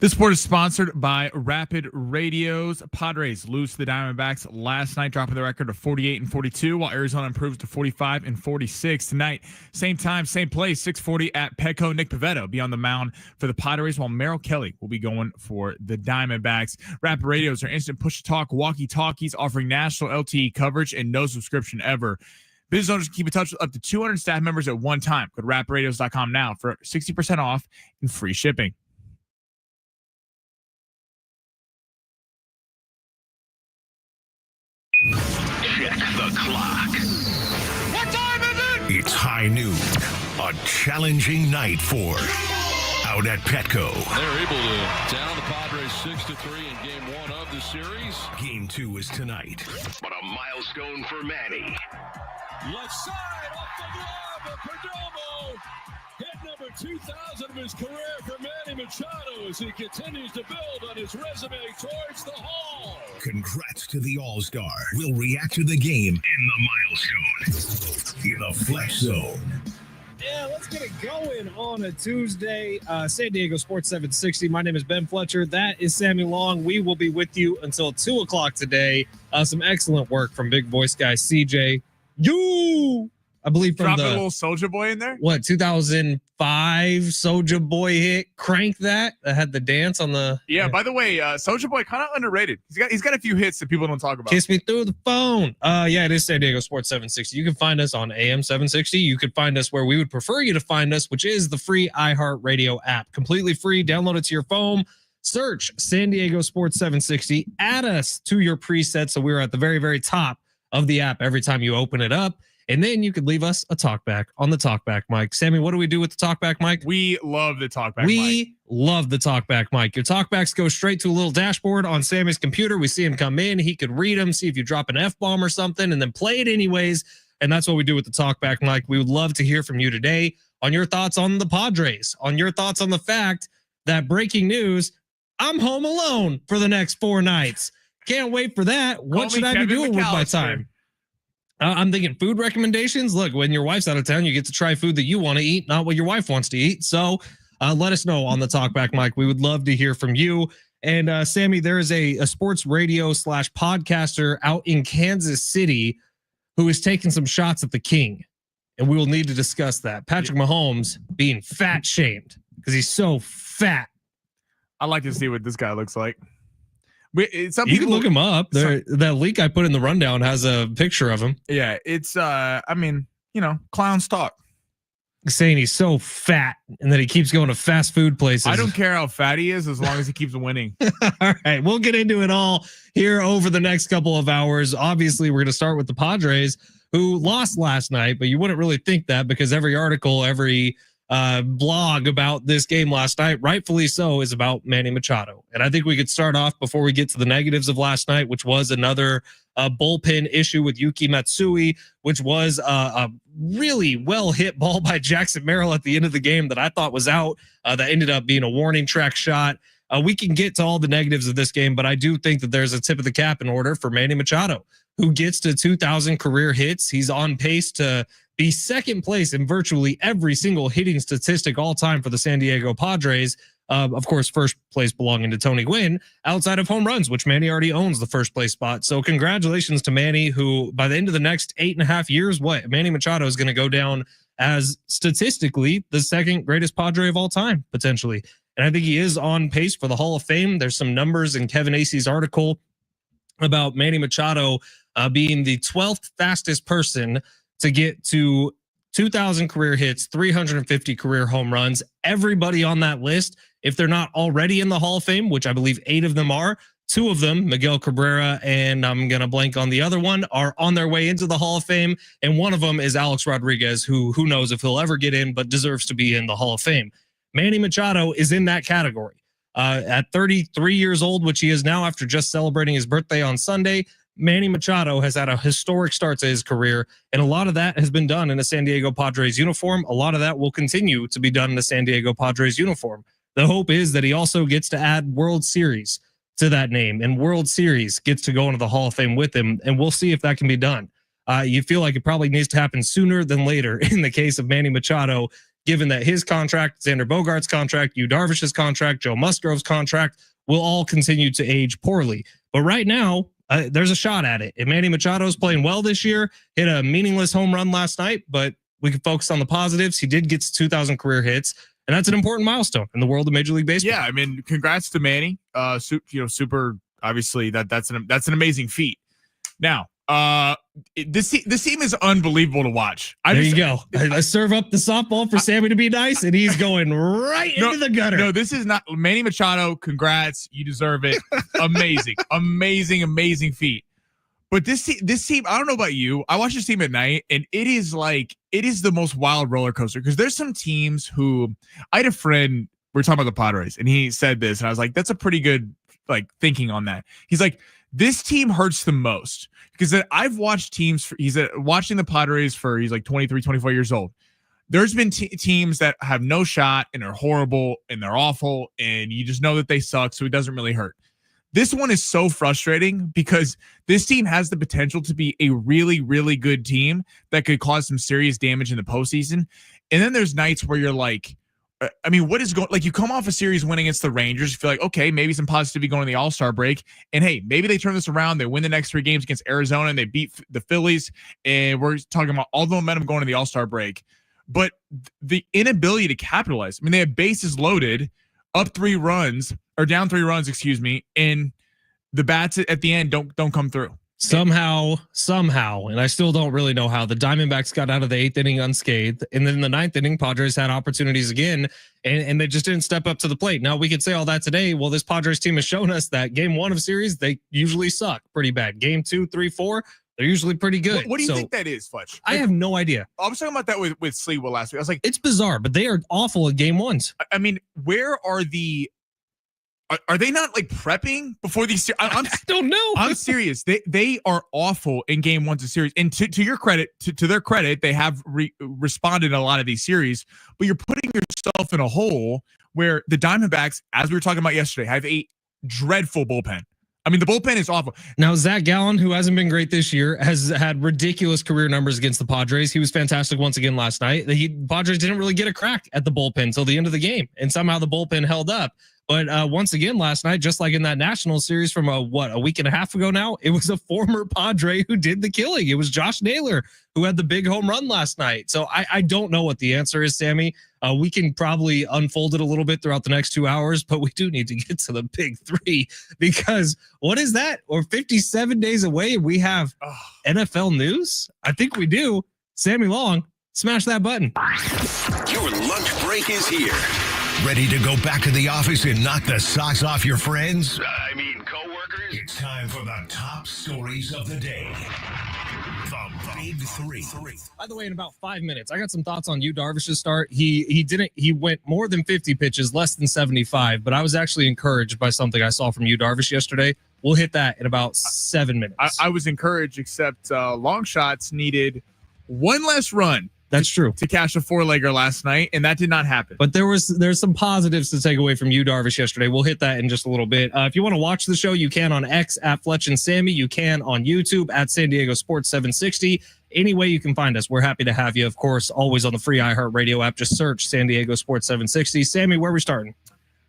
This sport is sponsored by Rapid Radios. Padres lose to the Diamondbacks last night, dropping the record to 48-42, while Arizona improves to 45-46 tonight. Same time, same place, 6:40 at Petco. Nick Pivetta be on the mound for the Padres, while Merrill Kelly will be going for the Diamondbacks. Rapid Radios are instant push-to-talk walkie-talkies offering national LTE coverage and no subscription ever. Business owners can keep in touch with up to 200 staff members at one time. Go to rapidradios.com now for 60% off and free shipping. Check the clock. What time is it? It's high noon. A challenging night for Out at Petco. They're able to down the Padres 6-3 in game one of the series. Game 2 is tonight. But a milestone for Manny. Left side off the glove of Perdomo. Hit number 2,000 of his career for Manny Machado as he continues to build on his resume towards the Hall. Congrats to the All-Star. We'll react to the game and the milestone in the Fletch Zone. Yeah, let's get it going on a Tuesday. San Diego Sports 760. My name is Ben Fletcher. That is Sammy Long. We will be with you until 2 o'clock today. Some excellent work from big voice guy CJ. I believe from Dropping a little Soulja Boy in there. 2005 Soulja Boy hit Crank That had the dance on the. Yeah. By the way, Soulja Boy kind of underrated. He's got a few hits that people don't talk about. Kiss Me Through the Phone. Yeah, it is San Diego Sports 760. You can find us on AM 760. You could find us where we would prefer you to find us, which is the free iHeartRadio app. Completely free. Download it to your phone. Search San Diego Sports 760. Add us to your presets so we're at the very, very top of the app every time you open it up. And then you could leave us a talkback on the talkback mic. Sammy, what do we do with the talkback mic? We love the talkback mic. We love the talkback mic. Your talkbacks go straight to a little dashboard on Sammy's computer. We see him come in. He could read them, see if you drop an F-bomb or something, and then play it anyways. And that's what we do with the talkback mic. We would love to hear from you today on your thoughts on the Padres, on your thoughts on the fact that breaking news, I'm home alone for the next 4 nights. Can't wait for that. What should I be doing with my time? I'm thinking food recommendations. Look, when your wife's out of town, you get to try food that you want to eat, not what your wife wants to eat. So let us know on the talkback mic. We would love to hear from you. And Sammy, there is a sports radio / podcaster out in Kansas City who is taking some shots at the king. And we will need to discuss that. Patrick Mahomes being fat shamed because he's so fat. I'd like to see what this guy looks like. You can look him up. That link I put in the rundown has a picture of him. Yeah, it's clown stock. Saying he's so fat and that he keeps going to fast food places. I don't care how fat he is as long as he keeps winning. All right, we'll get into it all here over the next couple of hours. Obviously, we're going to start with the Padres, who lost last night, but you wouldn't really think that because every article, every blog about this game last night, rightfully so, is about Manny Machado. And I think we could start off before we get to the negatives of last night, which was another bullpen issue with Yuki Matsui, which was a really well hit ball by Jackson Merrill at the end of the game that I thought was out. That ended up being a warning track shot. We can get to all the negatives of this game, but I do think that there's a tip of the cap in order for Manny Machado, who gets to 2,000 career hits. He's on pace to be second place in virtually every single hitting statistic all time for the San Diego Padres. Of course, first place belonging to Tony Gwynn outside of home runs, which Manny already owns the first place spot. So congratulations to Manny, who by the end of the next 8.5 years, Manny Machado is going to go down as statistically the second greatest Padre of all time, potentially. And I think he is on pace for the Hall of Fame. There's some numbers in Kevin Acee's article about Manny Machado being the 12th fastest person to get to 2,000 career hits, 350 career home runs. Everybody on that list, if they're not already in the Hall of Fame, which I believe 8 of them are, 2 of them, Miguel Cabrera, and I'm going to blank on the other one, are on their way into the Hall of Fame. And one of them is Alex Rodriguez, who knows if he'll ever get in, but deserves to be in the Hall of Fame. Manny Machado is in that category. At 33 years old, which he is now after just celebrating his birthday on Sunday, Manny Machado has had a historic start to his career, and a lot of that has been done in a San Diego Padres uniform. A lot of that will continue to be done in the San Diego Padres uniform. The hope is that he also gets to add World Series to that name, and World Series gets to go into the Hall of Fame with him, and we'll see if that can be done. You feel like it probably needs to happen sooner than later in the case of Manny Machado. given that his contract, Xander Bogaerts' contract, Yu Darvish's contract, Joe Musgrove's contract will all continue to age poorly. But right now, there's a shot at it. And Manny Machado's playing well this year, hit a meaningless home run last night, but we can focus on the positives. He did get 2,000 career hits, and that's an important milestone in the world of Major League Baseball. Yeah, I mean, congrats to Manny. Super. Obviously, that's an amazing feat. Now, this team is unbelievable to watch. There you go. I serve up the softball for Sammy to be nice, and he's going right into the gutter. No, this is not Manny Machado. Congrats, you deserve it. Amazing, amazing feat. But this team, I don't know about you. I watch this team at night, and it is the most wild roller coaster because there's some teams who I had a friend. We were talking about the Padres, and he said this, and I was like, "That's a pretty good thinking on that." He's like, "This team hurts the most." Because I've watched teams, he's watching the Padres for, he's like 23, 24 years old. There's been teams that have no shot and are horrible and they're awful and you just know that they suck, so it doesn't really hurt. This one is so frustrating because this team has the potential to be a really, really good team that could cause some serious damage in the postseason. And then there's nights where you're like, I mean, what is going, you come off a series win against the Rangers, you feel like, okay, maybe some positivity going to the All-Star break. And hey, maybe they turn this around. They win the next 3 games against Arizona and they beat the Phillies. And we're talking about all the momentum going to the All-Star break. But the inability to capitalize. I mean, they have bases loaded, down 3 runs, and the bats at the end don't come through. Somehow, and I still don't really know how, the Diamondbacks got out of the 8th inning unscathed. And then in the 9th inning, Padres had opportunities again, and they just didn't step up to the plate. Now, we could say all that today. Well, this Padres team has shown us that game 1 of series, they usually suck pretty bad. Game 2, 3, 4, they're usually pretty good. What do you think that is, Fletch? I have no idea. I was talking about that with Sleewa last week. I was like, it's bizarre, but they are awful at game 1s. I mean, where are are they not prepping before these? I don't know. I'm serious. They are awful in game 1s of series. And to your credit, to their credit, they have responded in a lot of these series. But you're putting yourself in a hole where the Diamondbacks, as we were talking about yesterday, have a dreadful bullpen. I mean, the bullpen is awful. Now, Zach Gallen, who hasn't been great this year, has had ridiculous career numbers against the Padres. He was fantastic once again last night. The Padres didn't really get a crack at the bullpen until the end of the game, and somehow the bullpen held up. But once again, last night, just like in that National series from a week and a half ago now, it was a former Padre who did the killing. It was Josh Naylor who had the big home run last night. So I don't know what the answer is, Sammy. We can probably unfold it a little bit throughout the next 2 hours, but we do need to get to the big 3 because what is that? We're 57 days away and we have NFL news? I think we do. Sammy Long, smash that button. Your lunch break is here. Ready to go back to the office and knock the socks off your friends? Coworkers? It's time for the top stories of the day. The Big 3. By the way, in about 5 minutes, I got some thoughts on Yu Darvish's start. He went more than 50 pitches, less than 75, but I was actually encouraged by something I saw from Yu Darvish yesterday. We'll hit that in about 7 minutes. I was encouraged, except long shots needed one less run. That's true. To cash a 4-legger last night, and that did not happen. But there's some positives to take away from Yu Darvish yesterday. We'll hit that in just a little bit. If you want to watch the show, you can on X at Fletch and Sammy. You can on YouTube at San Diego Sports 760. Any way you can find us, we're happy to have you. Of course, always on the free iHeartRadio app. Just search San Diego Sports 760. Sammy, where are we starting?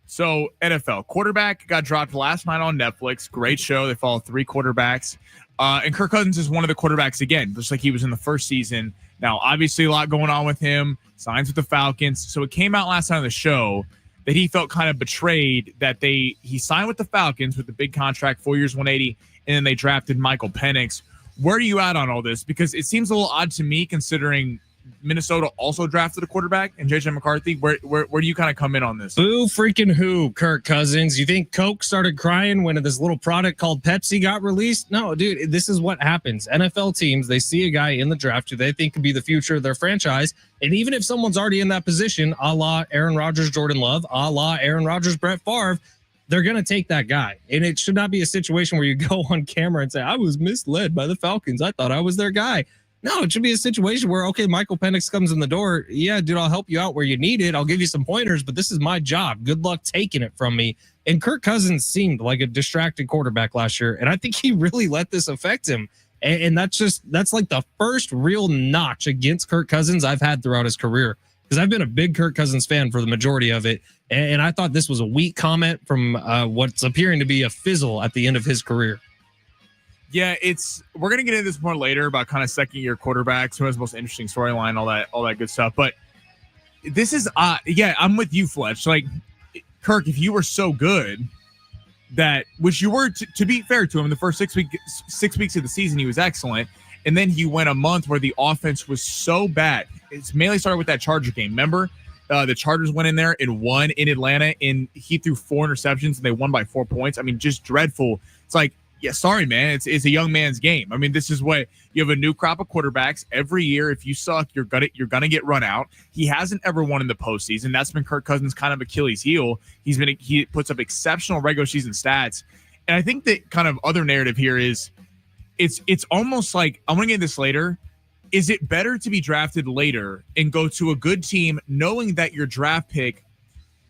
So NFL quarterback got dropped last night on Netflix. Great show. They follow 3 quarterbacks. And Kirk Cousins is one of the quarterbacks again, just like he was in the first season. Now, obviously, a lot going on with him. Signs with the Falcons. So it came out last night on the show that he felt kind of betrayed that he signed with the Falcons with the big contract, 4 years, 180, and then they drafted Michael Penix. Where are you at on all this? Because it seems a little odd to me considering Minnesota also drafted a quarterback and JJ McCarthy. Where do you kind of come in on this? Boo freaking who, Kirk Cousins? You think Coke started crying when this little product called Pepsi got released? No, dude, this is what happens. NFL teams, they see a guy in the draft who they think could be the future of their franchise. And even if someone's already in that position, a la Aaron Rodgers, Jordan Love, a la Aaron Rodgers, Brett Favre, they're going to take that guy. And it should not be a situation where you go on camera and say, I was misled by the Falcons. I thought I was their guy. No, it should be a situation where, okay, Michael Penix comes in the door. Yeah, dude, I'll help you out where you need it. I'll give you some pointers, but this is my job. Good luck taking it from me. And Kirk Cousins seemed like a distracted quarterback last year, and I think he really let this affect him. And that's like the first real notch against Kirk Cousins I've had throughout his career. because I've been a big Kirk Cousins fan for the majority of it. And I thought this was a weak comment from what's appearing to be a fizzle at the end of his career. Yeah, we're going to get into this more later about kind of second-year quarterbacks, who has the most interesting storyline, all that good stuff. But this is, I'm with you, Fletch. Like, Kirk, if you were so good which you were, to be fair to him, the first 6 weeks of the season, he was excellent. And then he went a month where the offense was so bad. It's mainly started with that Charger game. Remember, the Chargers went in there and won in Atlanta, and he threw 4 interceptions, and they won by 4 points. I mean, just dreadful. It's like, yeah, sorry, man. It's a young man's game. I mean, this is what you have a new crop of quarterbacks every year. If you suck, you're gonna get run out. He hasn't ever won in the postseason. That's been Kirk Cousins' kind of Achilles heel. He puts up exceptional regular season stats, and I think that kind of other narrative here is it's almost like, I'm gonna get this later. Is it better to be drafted later and go to a good team, knowing that your draft pick,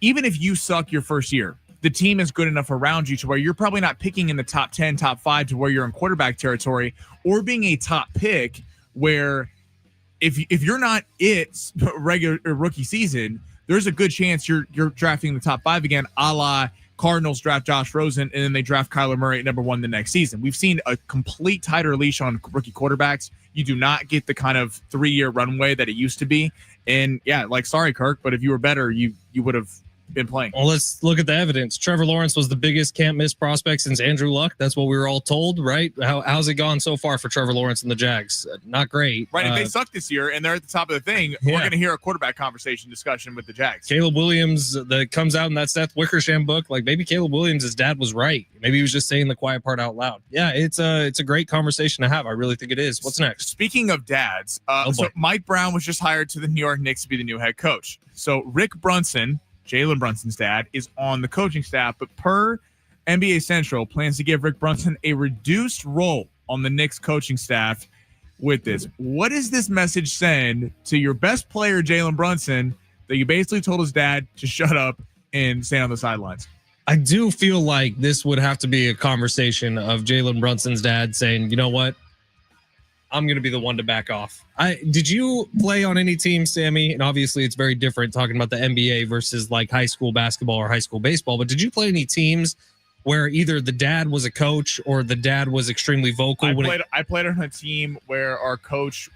even if you suck your first year, the team is good enough around you to where you're probably not picking in the top 10, top 5 to where you're in quarterback territory, or being a top pick where if you're not regular or rookie season, there's a good chance you're drafting in the top 5 again, a la Cardinals draft Josh Rosen and then they draft Kyler Murray at number 1 the next season. We've seen a complete tighter leash on rookie quarterbacks. You do not get the kind of 3-year runway that it used to be. And yeah, like, sorry, Kirk, but if you were better, you would have been playing. Well, let's look at the evidence. Trevor Lawrence was the biggest can't miss prospect since Andrew Luck. That's what we were all told, right? How's it gone so far for Trevor Lawrence and the Jags? Not great. Right. If they suck this year and they're at the top of the thing, we're going to hear a quarterback conversation discussion with the Jags. Caleb Williams, that comes out in that Seth Wickersham book. Like, maybe Caleb Williams, his dad was right. Maybe he was just saying the quiet part out loud. Yeah, it's a great conversation to have. I really think it is. What's next? Speaking of dads, so Mike Brown was just hired to the New York Knicks to be the new head coach. So Rick Brunson, Jalen Brunson's dad, is on the coaching staff, but per NBA Central, plans to give Rick Brunson a reduced role on the Knicks coaching staff with this. What does this message send to your best player, Jalen Brunson, that you basically told his dad to shut up and stand on the sidelines? I do feel like this would have to be a conversation of Jalen Brunson's dad saying, you know what? I'm going to be the one to back off. Did you play on any team, Sammy? And obviously it's very different talking about the NBA versus like high school basketball or high school baseball. But did you play any teams where either the dad was a coach or the dad was extremely vocal? I played on a team where our coach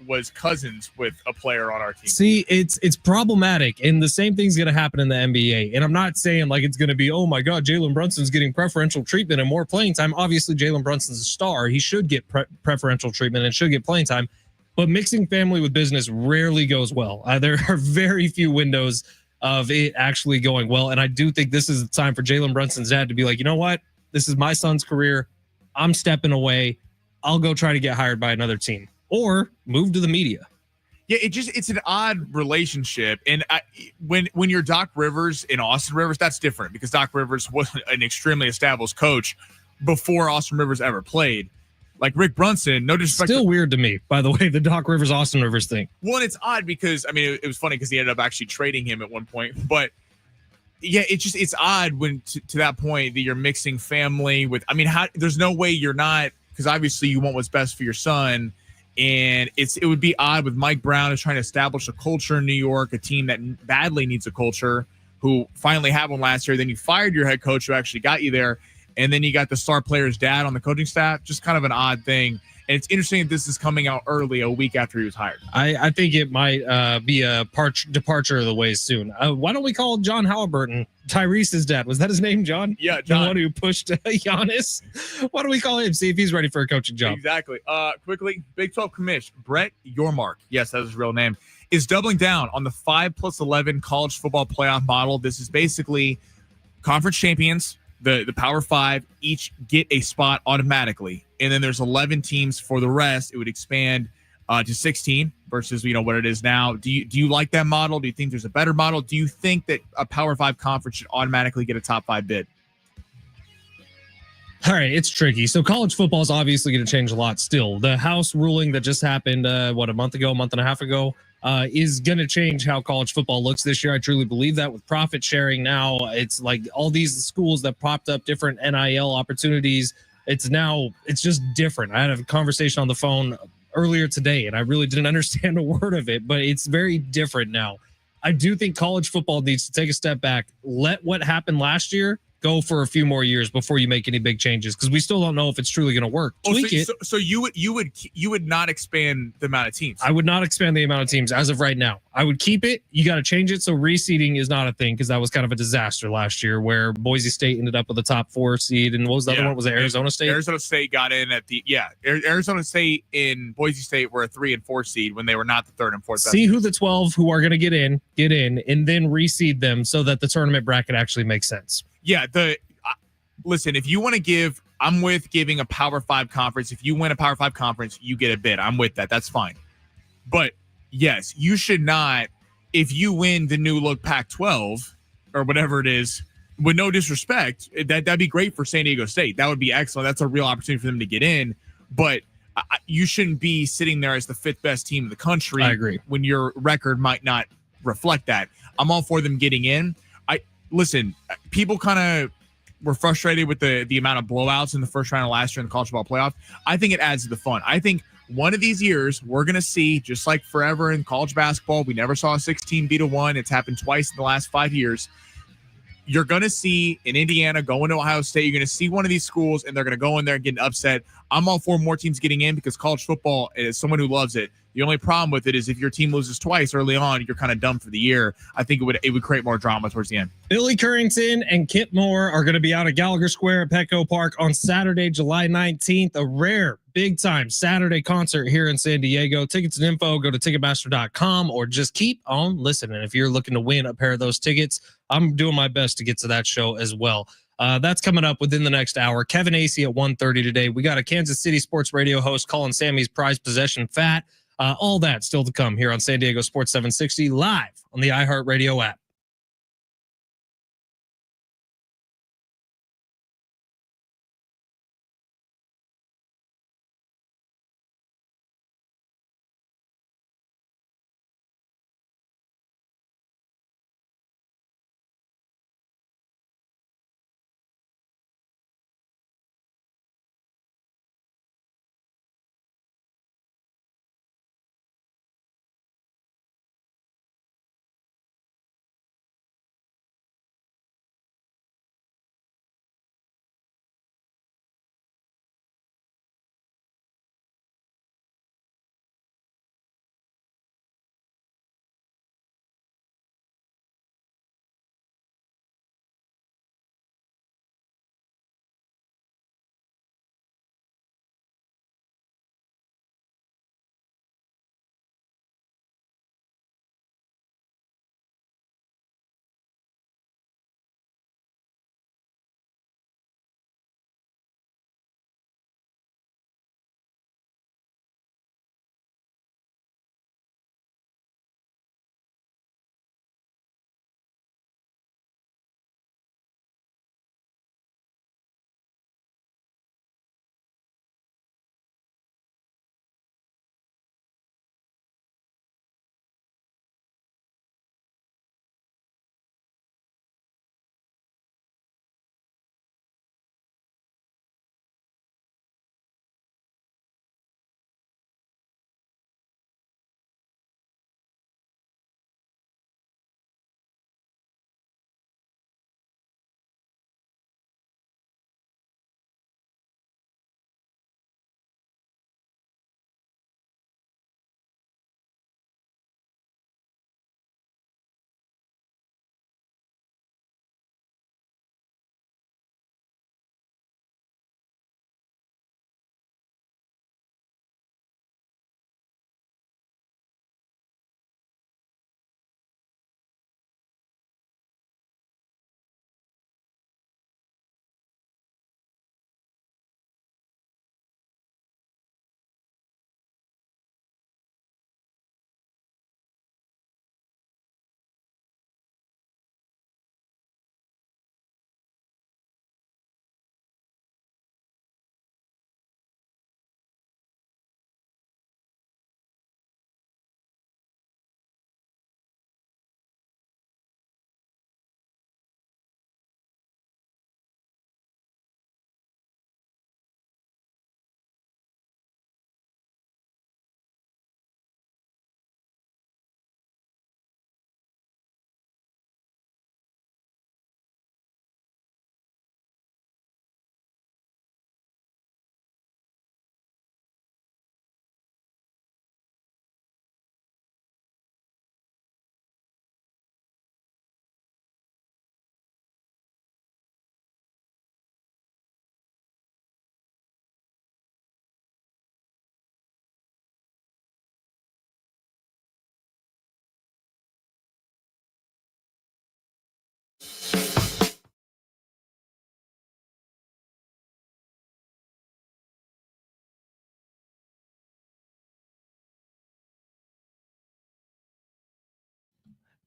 was cousins with a player on our team. See, it's problematic, and the same thing's going to happen in the NBA. And I'm not saying like it's going to be, oh my God, Jalen Brunson's getting preferential treatment and more playing time. Obviously, Jalen Brunson's a star. He should get preferential treatment and should get playing time. But mixing family with business rarely goes well. There are very few windows of it actually going well. And I do think this is the time for Jalen Brunson's dad to be like, you know what? This is my son's career. I'm stepping away. I'll go try to get hired by another team or move to the media. Yeah, it's an odd relationship. And when you're Doc Rivers and Austin Rivers, that's different because Doc Rivers was an extremely established coach before Austin Rivers ever played. Like Rick Brunson, no disrespect. Still weird to me, by the way, the Doc Rivers, Austin Rivers thing. Well, it's odd because, I mean, it was funny because he ended up actually trading him at one point. But yeah, it's odd when to that point that you're mixing family with, I mean, there's no way you're not, because obviously you want what's best for your son. And it would be odd with Mike Brown is trying to establish a culture in New York, a team that badly needs a culture, who finally had one last year. Then you fired your head coach who actually got you there. And then you got the star player's dad on the coaching staff. Just kind of an odd thing. And it's interesting that this is coming out early, a week after he was hired. I think it might be a departure of the ways soon. Why don't we call John Halliburton Tyrese's dad? Was that his name, John? Yeah, John. The one who pushed Giannis? Why don't we call him, see if he's ready for a coaching job? Exactly. Quickly, Big 12 commish, Brett Yormark, yes, that's his real name, is doubling down on the 5+11 college football playoff model. This is basically conference champions, the Power 5, each get a spot automatically. And then there's 11 teams for the rest. It would expand to 16 versus, what it is now. Do you like that model? Do you think there's a better model? Do you think that a Power 5 conference should automatically get a top 5 bid? All right, it's tricky. So college football is obviously going to change a lot still. The House ruling that just happened, a month and a half ago, is going to change how college football looks this year. I truly believe that with profit sharing now. It's like all these schools that popped up different NIL opportunities. It's just different. I had a conversation on the phone earlier today, and I really didn't understand a word of it, but it's very different now. I do think college football needs to take a step back, let what happened last year go for a few more years before you make any big changes, because we still don't know if it's truly going to work. Tweak it. So you would not expand the amount of teams. I would not expand the amount of teams as of right now. I would keep it. You got to change it so reseeding is not a thing, because that was kind of a disaster last year where Boise State ended up with the top 4 seed, and what was the other one? Was it Arizona State? Arizona State got in at the Arizona State and Boise State were a 3 and 4 seed when they were not the 3rd and 4th. See who the 12 who are going to get in, and then reseed them so that the tournament bracket actually makes sense. Yeah, listen, if you want to give, I'm with giving a Power 5 conference. If you win a Power 5 conference, you get a bid. I'm with that. That's fine. But yes, you should not, if you win the new look Pac-12 or whatever it is, with no disrespect, that'd be great for San Diego State. That would be excellent. That's a real opportunity for them to get in. But you shouldn't be sitting there as the 5th best team in the country. I agree. When your record might not reflect that. I'm all for them getting in. Listen, people kind of were frustrated with the amount of blowouts in the first round of last year in the college football playoff. I think it adds to the fun. I think one of these years we're going to see, just like forever in college basketball, we never saw a 16 beat a 1. It's happened twice in the last 5 years. You're going to see in Indiana going to Ohio State, you're going to see one of these schools, and they're going to go in there and get upset. I'm all for more teams getting in because college football, as someone who loves it, the only problem with it is if your team loses twice early on, you're kind of done for the year. I think it would create more drama towards the end. Billy Currington and Kip Moore are going to be out at Gallagher Square at Petco Park on Saturday, July 19th. A rare, big-time Saturday concert here in San Diego. Tickets and info, go to Ticketmaster.com or just keep on listening. If you're looking to win a pair of those tickets, I'm doing my best to get to that show as well. That's coming up within the next hour. Kevin Acee at 1:30 today. We got a Kansas City sports radio host calling Sammy's prized possession fat. All that still to come here on San Diego Sports 760 live on the iHeartRadio app.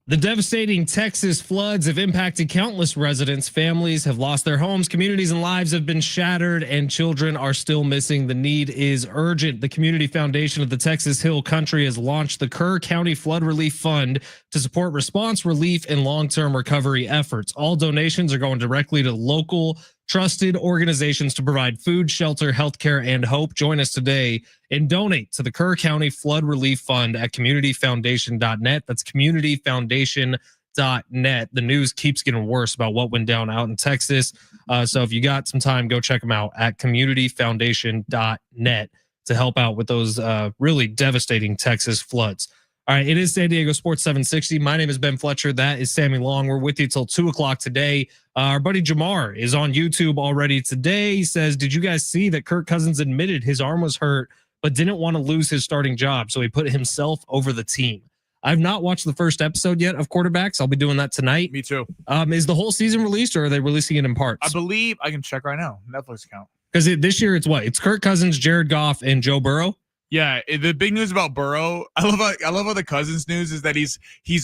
The devastating Texas floods have impacted countless residents. Families have lost their homes, communities and lives have been shattered, and children are still missing. The need is urgent. The Community Foundation of the Texas Hill Country has launched the Kerr County Flood Relief Fund to support response, relief, and long-term recovery efforts. All donations are going directly to local trusted organizations to provide food, shelter, healthcare, and hope. Join us today and donate to the Kerr County Flood Relief Fund at communityfoundation.net. That's communityfoundation.net. The news keeps getting worse about what went down out in Texas. So if you got some time, go check them out at communityfoundation.net to help out with those really devastating Texas floods. All right, it is San Diego Sports 760. My name is Ben Fletcher. That is Sammy Long. We're with you till 2 o'clock today. Our buddy Jamar is on YouTube already today. He says, did you guys see that Kirk Cousins admitted his arm was hurt, but didn't want to lose his starting job, so he put himself over the team? I've not watched the first episode yet of Quarterbacks. I'll be doing that tonight. Me too. Is the whole season released, or are they releasing it in parts? I believe I can check right now. Netflix account. Because this year it's what? It's Kirk Cousins, Jared Goff, and Joe Burrow. Yeah, the big news about Burrow, I love how the Cousins news is that he's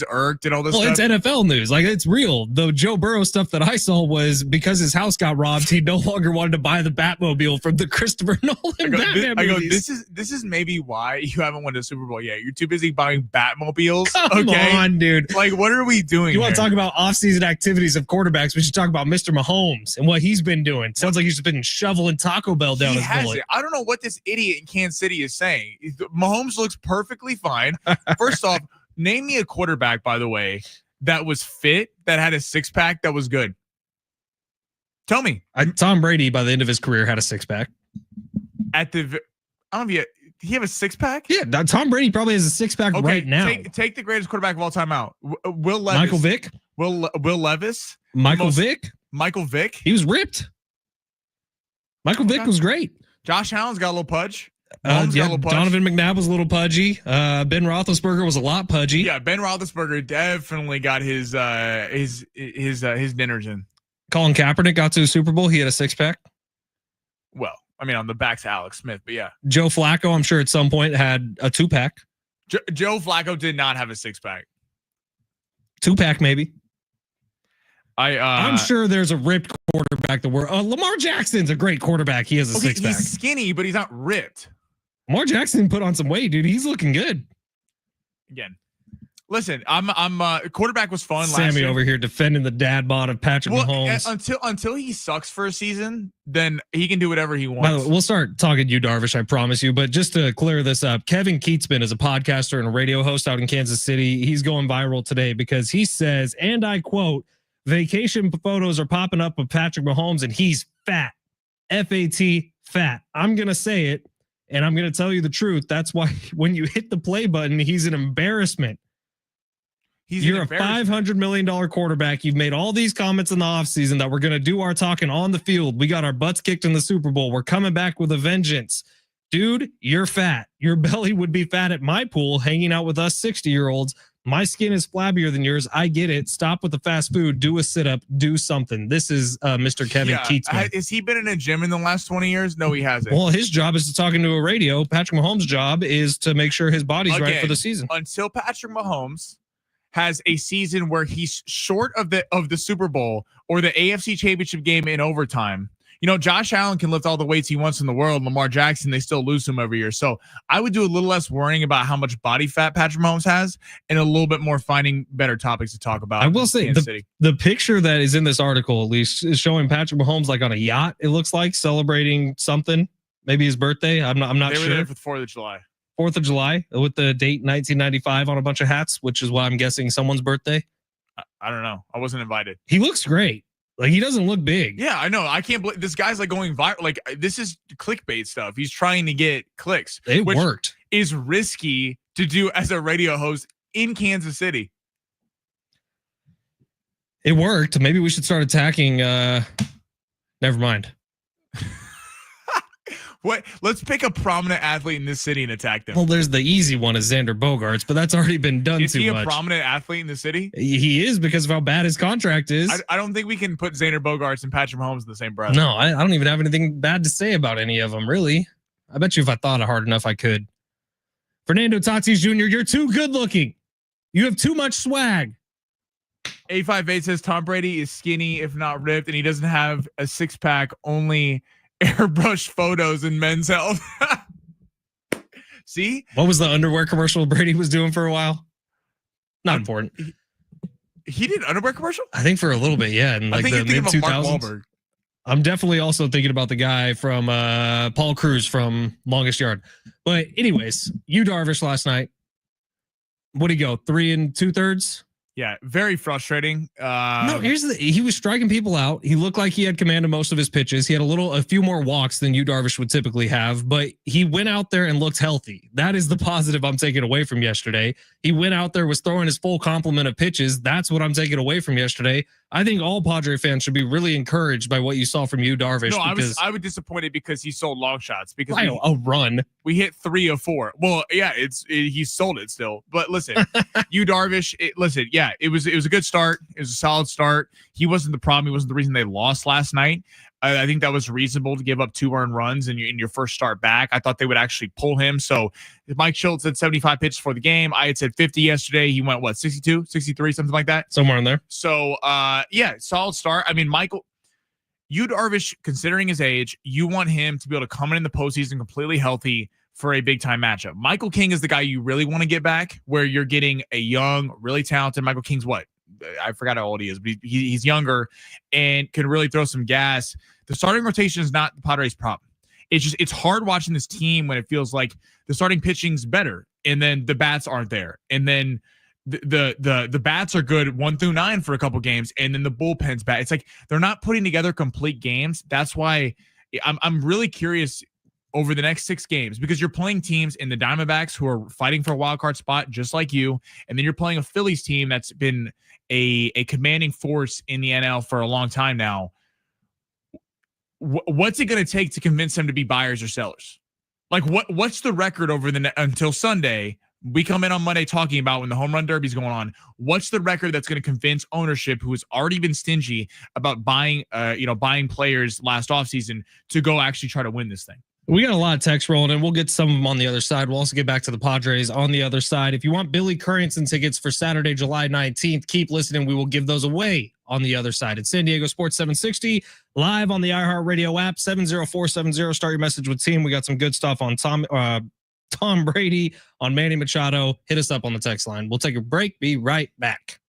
irked and all this stuff. It's NFL news. Like, it's real. The Joe Burrow stuff that I saw was because his house got robbed, he no longer wanted to buy the Batmobile from the Christopher Nolan Batman movies. This is maybe why you haven't won a Super Bowl yet. You're too busy buying Batmobiles. Come on, dude. Like, what are we doing? You want to talk about off-season activities of quarterbacks? We should talk about Mr. Mahomes and what he's been doing. Sounds like he's been shoveling Taco Bell down his gullet. I don't know what this idiot in Kansas City is saying. Mahomes looks perfectly fine. First off, name me a quarterback, by the way, that was fit, that had a six-pack, that was good. Tell me. Tom Brady, by the end of his career, had a six-pack. I don't know if he have a six-pack? Yeah, Tom Brady probably has a six-pack right now. Take the greatest quarterback of all time out. Will Levis. Michael Vick. Will Levis. Michael Vick. Michael Vick. He was ripped. Michael Vick was great. Josh Allen's got a little pudge. Donovan McNabb was a little pudgy. Ben Roethlisberger was a lot pudgy. Yeah, Ben Roethlisberger definitely got his dinners in. Colin Kaepernick got to a Super Bowl. He had a six-pack. Well, I mean, on the backs of Alex Smith, but yeah. Joe Flacco, I'm sure at some point had a two-pack. Joe Flacco did not have a six-pack. Two-pack, maybe. I'm sure there's a ripped quarterback that Lamar Jackson's a great quarterback. He has a six-pack. He's skinny, but he's not ripped. Lamar Jackson put on some weight, dude. He's looking good. Again, listen, I'm quarterback was fun last Sammy year. Over here defending the dad bod of Patrick Mahomes. Until he sucks for a season, then he can do whatever he wants. By the way, we'll start talking to you, Darvish, I promise you. But just to clear this up, Kevin Keatsman is a podcaster and a radio host out in Kansas City. He's going viral today because he says, and I quote, vacation photos are popping up of Patrick Mahomes and he's fat. F-A-T, fat. I'm going to say it. And I'm going to tell you the truth. That's why when you hit the play button, he's an embarrassment. You're a $500 million quarterback. You've made all these comments in the offseason that we're going to do our talking on the field. We got our butts kicked in the Super Bowl. We're coming back with a vengeance. Dude, you're fat. Your belly would be fat at my pool hanging out with us 60-year-olds. My skin is flabbier than yours. I get it. Stop with the fast food. Do a sit-up. Do something. This is Mr. Kevin Keatsman. Has he been in a gym in the last 20 years? No, he hasn't. Well, his job is to talk into a radio. Patrick Mahomes' job is to make sure his body's right for the season. Until Patrick Mahomes has a season where he's short of the Super Bowl or the AFC Championship game in overtime. You know, Josh Allen can lift all the weights he wants in the world. Lamar Jackson, they still lose him every year. So I would do a little less worrying about how much body fat Patrick Mahomes has and a little bit more finding better topics to talk about. I will say the picture that is in this article, at least, is showing Patrick Mahomes like on a yacht. It looks like celebrating something, maybe his birthday. I'm not sure. They were there for the 4th of July. 4th of July with the date 1995 on a bunch of hats, which is why I'm guessing someone's birthday. I don't know. I wasn't invited. He looks great. Like, he doesn't look big. Yeah, I know. I can't believe this guy's like going viral. Like, this is clickbait stuff. He's trying to get clicks. It worked. Is risky to do as a radio host in Kansas City. It worked. Maybe we should start attacking. Never mind. What? Let's pick a prominent athlete in this city and attack them. Well, there's the easy one is Xander Bogaerts, but that's already been done too much. Is he a prominent athlete in the city? He is because of how bad his contract is. I don't think we can put Xander Bogaerts and Patrick Mahomes in the same breath. No, I don't even have anything bad to say about any of them, really. I bet you if I thought hard enough, I could. Fernando Tatis Jr., you're too good looking. You have too much swag. A58 says Tom Brady is skinny, if not ripped, and he doesn't have a six pack, only airbrush photos in Men's Health. See? What was the underwear commercial Brady was doing for a while? Not important. He did underwear commercial? I think for a little bit, yeah. In like the mid 2000s. I'm definitely also thinking about the guy from Paul Cruz from Longest Yard. But anyways, Darvish last night. What'd he go? 3 2/3? Yeah, very frustrating. No, he was striking people out. He looked like he had command of most of his pitches. He had a few more walks than Darvish would typically have, but he went out there and looked healthy. That is the positive I'm taking away from yesterday. He went out there, was throwing his full complement of pitches. That's what I'm taking away from yesterday. I think all Padre fans should be really encouraged by what you saw from Darvish. No, I was disappointed because he sold long shots because a run. We hit 3 of 4. Well, yeah, he sold it still. But listen, Darvish, it was a good start. It was a solid start. He wasn't the problem. He wasn't the reason they lost last night. I think that was reasonable to give up 2 earned runs in your first start back. I thought they would actually pull him. So Mike Schultz said 75 pitches for the game. I had said 50 yesterday. He went, 62, 63, something like that? Somewhere in there. So, solid start. I mean, Darvish, considering his age, you want him to be able to come in the postseason completely healthy for a big-time matchup. Michael King is the guy you really want to get back, where you're getting a young, really talented Michael King's what? I forgot how old he is, but he's younger and can really throw some gas. The starting rotation is not the Padres' problem. It's hard watching this team when it feels like the starting pitching's better and then the bats aren't there. And then the bats are good 1 through 9 for a couple games, and then the bullpen's bad. It's like they're not putting together complete games. That's why I'm really curious over the next 6 games, because you're playing teams in the Diamondbacks who are fighting for a wild card spot just like you, and then you're playing a Phillies team that's been a commanding force in the NL for a long time now. What's it going to take to convince them to be buyers or sellers? Like what's the record over until Sunday? We come in on Monday talking about when the home run derby is going on. What's the record that's going to convince ownership, who has already been stingy about buying players last offseason, to go actually try to win this thing? We got a lot of text rolling, and we'll get some of them on the other side. We'll also get back to the Padres on the other side. If you want Billy Currington tickets for Saturday, July 19th, keep listening. We will give those away on the other side. It's San Diego Sports 760, live on the iHeartRadio app, 70470. Start your message with team. We got some good stuff on Tom Brady, on Manny Machado. Hit us up on the text line. We'll take a break. Be right back.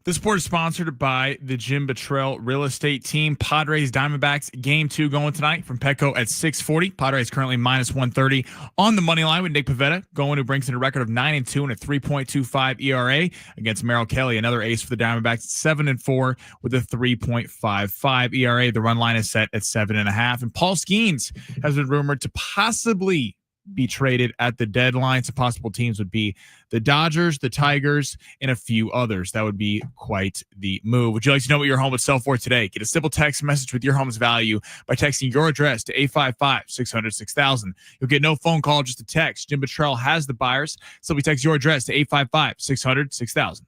This sport is sponsored by the Jim Buttrell Real Estate Team. Padres Diamondbacks game 2 going tonight from Petco at 640. Padres currently minus 130 on the money line with Nick Pivetta going, who brings in a record of 9-2 and a 3.25 ERA against Merrill Kelly, another ace for the Diamondbacks, 7-4 with a 3.55 ERA. The run line is set at 7.5. And Paul Skeens has been rumored to possibly be traded at the deadline. Some possible teams would be the Dodgers, the Tigers, and a few others. That would be quite the move. Would you like to know what your home would sell for today? Get a simple text message with your home's value by texting your address to 855-600-6000. You'll get no phone call, just a text. Jim Buttrell has the buyers. Simply text your address to 855-600-6000.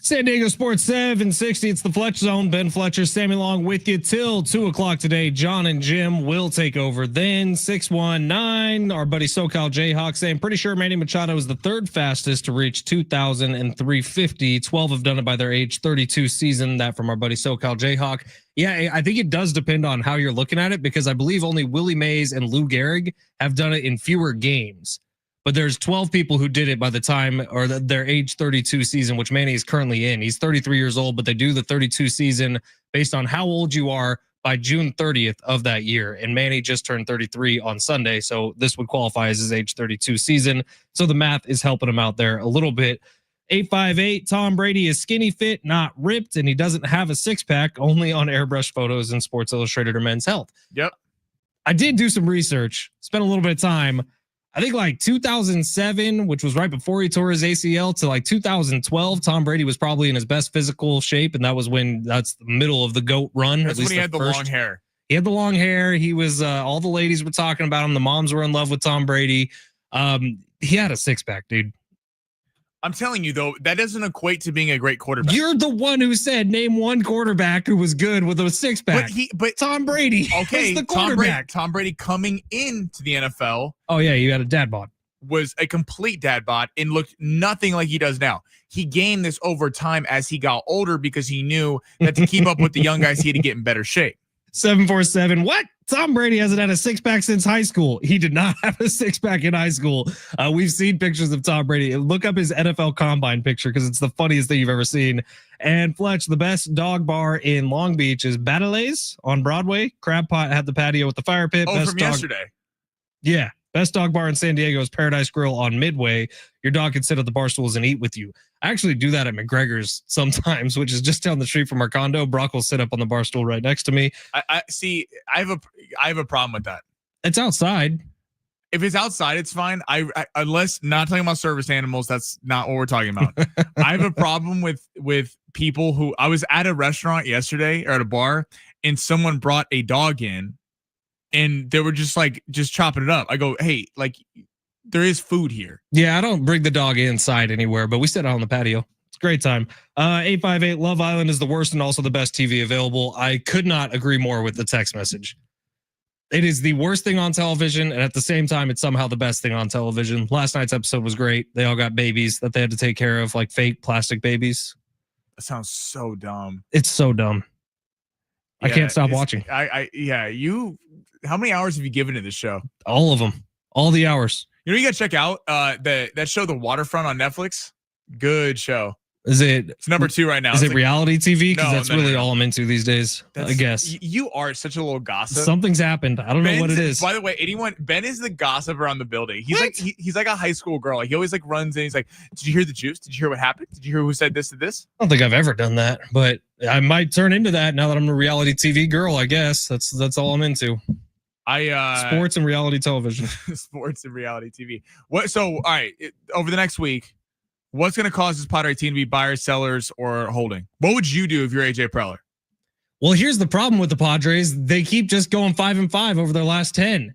San Diego Sports 760. It's the Fletch Zone. Ben Fletcher, Sammy Long with you till 2 o'clock today. John and Jim will take over. Then 619, our buddy SoCal Jayhawk saying, pretty sure Manny Machado is the third fastest to reach 2,350. 12 have done it by their age 32 season. That from our buddy SoCal Jayhawk. Yeah, I think it does depend on how you're looking at it, because I believe only Willie Mays and Lou Gehrig have done it in fewer games. But there's 12 people who did it by the time, or their age 32 season, which Manny is currently in. He's 33 years old, but they do the 32 season based on how old you are by June 30th of that year. And Manny just turned 33 on Sunday, so this would qualify as his age 32 season. So the math is helping him out there a little bit. 858, Tom Brady is skinny fit, not ripped, and he doesn't have a six-pack, only on airbrush photos in Sports Illustrated or Men's Health. Yep. I did do some research, spent a little bit of time. I think like 2007, which was right before he tore his ACL, to like 2012, Tom Brady was probably in his best physical shape. And that's the middle of the GOAT run. That's when he had the long hair. He had the long hair. He was, all the ladies were talking about him. The moms were in love with Tom Brady. He had a six-pack, dude. I'm telling you, though, that doesn't equate to being a great quarterback. You're the one who said name one quarterback who was good with a six-pack. But Tom Brady. Okay, was the quarterback. Tom Brady coming into the NFL. Oh yeah, you had a dad bod. Was a complete dad bod and looked nothing like he does now. He gained this over time as he got older, because he knew that to keep up with the young guys, he had to get in better shape. 747. What? Tom Brady hasn't had a six-pack since high school. He did not have a six-pack in high school. We've seen pictures of Tom Brady. Look up his NFL Combine picture, because it's the funniest thing you've ever seen. And Fletch, the best dog bar in Long Beach is Batelets on Broadway. Crab Pot had the patio with the fire pit. Oh, from yesterday. Yeah. Best dog bar in San Diego is Paradise Grill on Midway. Your dog can sit at the bar stools and eat with you. I actually do that at McGregor's sometimes, which is just down the street from our condo. Brock will sit up on the bar stool right next to me. I see. I have a problem with that. It's outside. If it's outside, it's fine. Unless not talking about service animals, that's not what we're talking about. I have a problem with people who, I was at a restaurant yesterday or at a bar, and someone brought a dog in. And they were just chopping it up. I go, hey, like, there is food here. Yeah, I don't bring the dog inside anywhere, but we sit out on the patio. It's a great time. 858, Love Island is the worst and also the best TV available. I could not agree more with the text message. It is the worst thing on television, and at the same time, it's somehow the best thing on television. Last night's episode was great. They all got babies that they had to take care of, like fake plastic babies. That sounds so dumb. It's so dumb. Yeah, I can't stop watching. How many hours have you given to this show? All of them. All the hours. You know, you got to check out that show, The Waterfront, on Netflix. Good show. It's number 2 right now. Is it reality TV? Because that's really no. all I'm into these days, I guess. You are such a little gossip. Something's happened. I don't know what it is. By the way, Ben is the gossip around the building. He's like a high school girl. He always runs in. He's like, did you hear the juice? Did you hear what happened? Did you hear who said this to this? I don't think I've ever done that, but I might turn into that now that I'm a reality TV girl, I guess. That's all I'm into. Sports and reality television. Sports and reality TV. All right, over the next week, what's going to cause this Padre team to be buyers, sellers, or holding? What would you do if you're AJ Preller? Well, here's the problem with the Padres. They keep just going 5-5 over their last 10.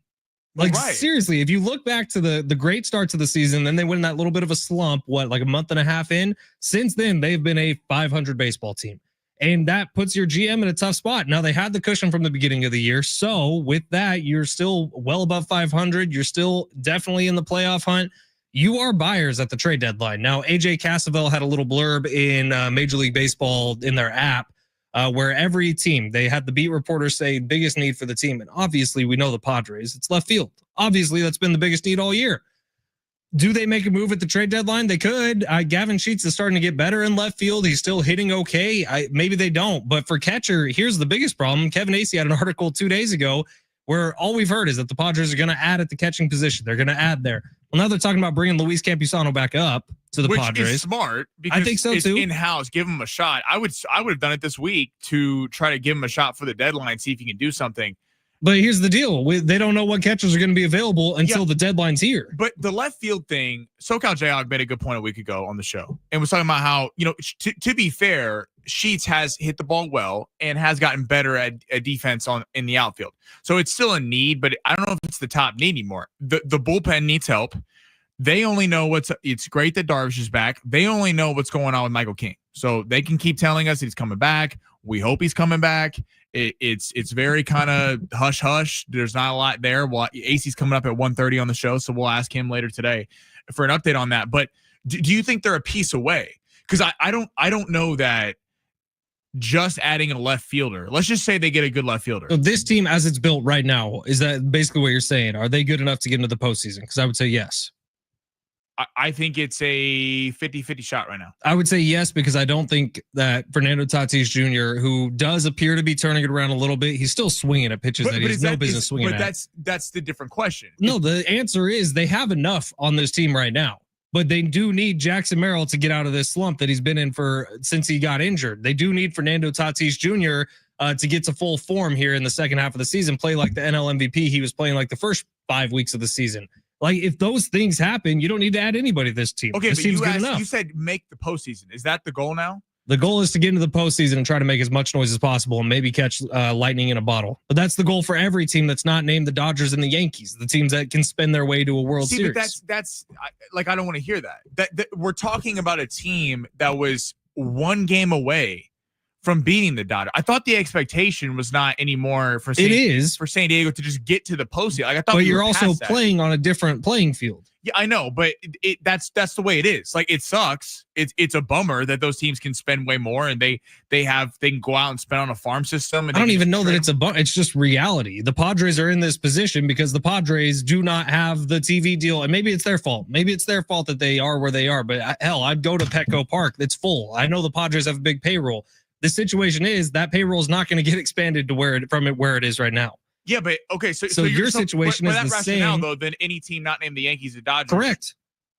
Like, right. Seriously, if you look back to the great starts of the season, then they went in that little bit of a slump, like a month and a half in. Since then, they've been a 500 baseball team. And that puts your GM in a tough spot. Now, they had the cushion from the beginning of the year. So with that, you're still well above 500. You're still definitely in the playoff hunt. You are buyers at the trade deadline. Now, AJ Cassavell had a little blurb in Major League Baseball in their app where every team, they had the beat reporters say biggest need for the team. And obviously, we know the Padres. It's left field. Obviously, that's been the biggest need all year. Do they make a move at the trade deadline? They could. Gavin Sheets is starting to get better in left field. He's still hitting okay. Maybe they don't. But for catcher, here's the biggest problem. Kevin Acee had an article 2 days ago where all we've heard is that the Padres are going to add at the catching position. They're going to add there. Well, now they're talking about bringing Luis Campusano back up to the Padres. Which is smart because I think so it's too. In-house. Give him a shot. I would have done it this week to try to give him a shot for the deadline, see if he can do something. But here's the deal. They don't know what catchers are going to be available until the deadline's here. But the left field thing, SoCal Jayhawk made a good point a week ago on the show and was talking about how, to be fair, Sheets has hit the ball well and has gotten better at defense in the outfield. So it's still a need, but I don't know if it's the top need anymore. The bullpen needs help. They only know it's great that Darvish is back. They only know what's going on with Michael King. So they can keep telling us he's coming back. We hope he's coming back. It's very kind of hush hush. There's not a lot there. Well, Acee's coming up at 1:30 on the show, so we'll ask him later today for an update on that. But do you think they're a piece away? Because I don't know that just adding a left fielder. Let's just say they get a good left fielder. So this team, as it's built right now, is that basically what you're saying? Are they good enough to get into the postseason? Because I would say yes. I think it's a 50-50 shot right now. I would say yes, because I don't think that Fernando Tatis Jr., who does appear to be turning it around a little bit, he's still swinging at pitches that he has no business swinging at. But that's the different question. No, the answer is they have enough on this team right now, but they do need Jackson Merrill to get out of this slump that he's been in since he got injured. They do need Fernando Tatis Jr. To get to full form here in the second half of the season, play like the NL MVP he was playing like the first 5 weeks of the season. Like, if those things happen, you don't need to add anybody to this team. Okay, this but team's good enough. You said make the postseason. Is that the goal now? The goal is to get into the postseason and try to make as much noise as possible and maybe catch lightning in a bottle. But that's the goal for every team that's not named the Dodgers and the Yankees, the teams that can spend their way to a World Series. But that's like, I don't want to hear that. That we're talking about a team that was one game away from beating the Dodgers. I thought the expectation was not anymore for San Diego to just get to the postseason. Like, I thought, but you're also playing on a different playing field. Yeah, I know, but that's the way it is. Like, it sucks. It's a bummer that those teams can spend way more and they can go out and spend on a farm system. And I don't even know that it's a bummer. It's just reality. The Padres are in this position because the Padres do not have the TV deal, and maybe it's their fault. Maybe it's their fault that they are where they are. But hell, I'd go to Petco Park. It's full. I know the Padres have a big payroll. The situation is that payroll is not going to get expanded to where it is right now. Yeah, but okay, so your situation is the same. Though, then any team not named the Yankees or Dodgers, correct,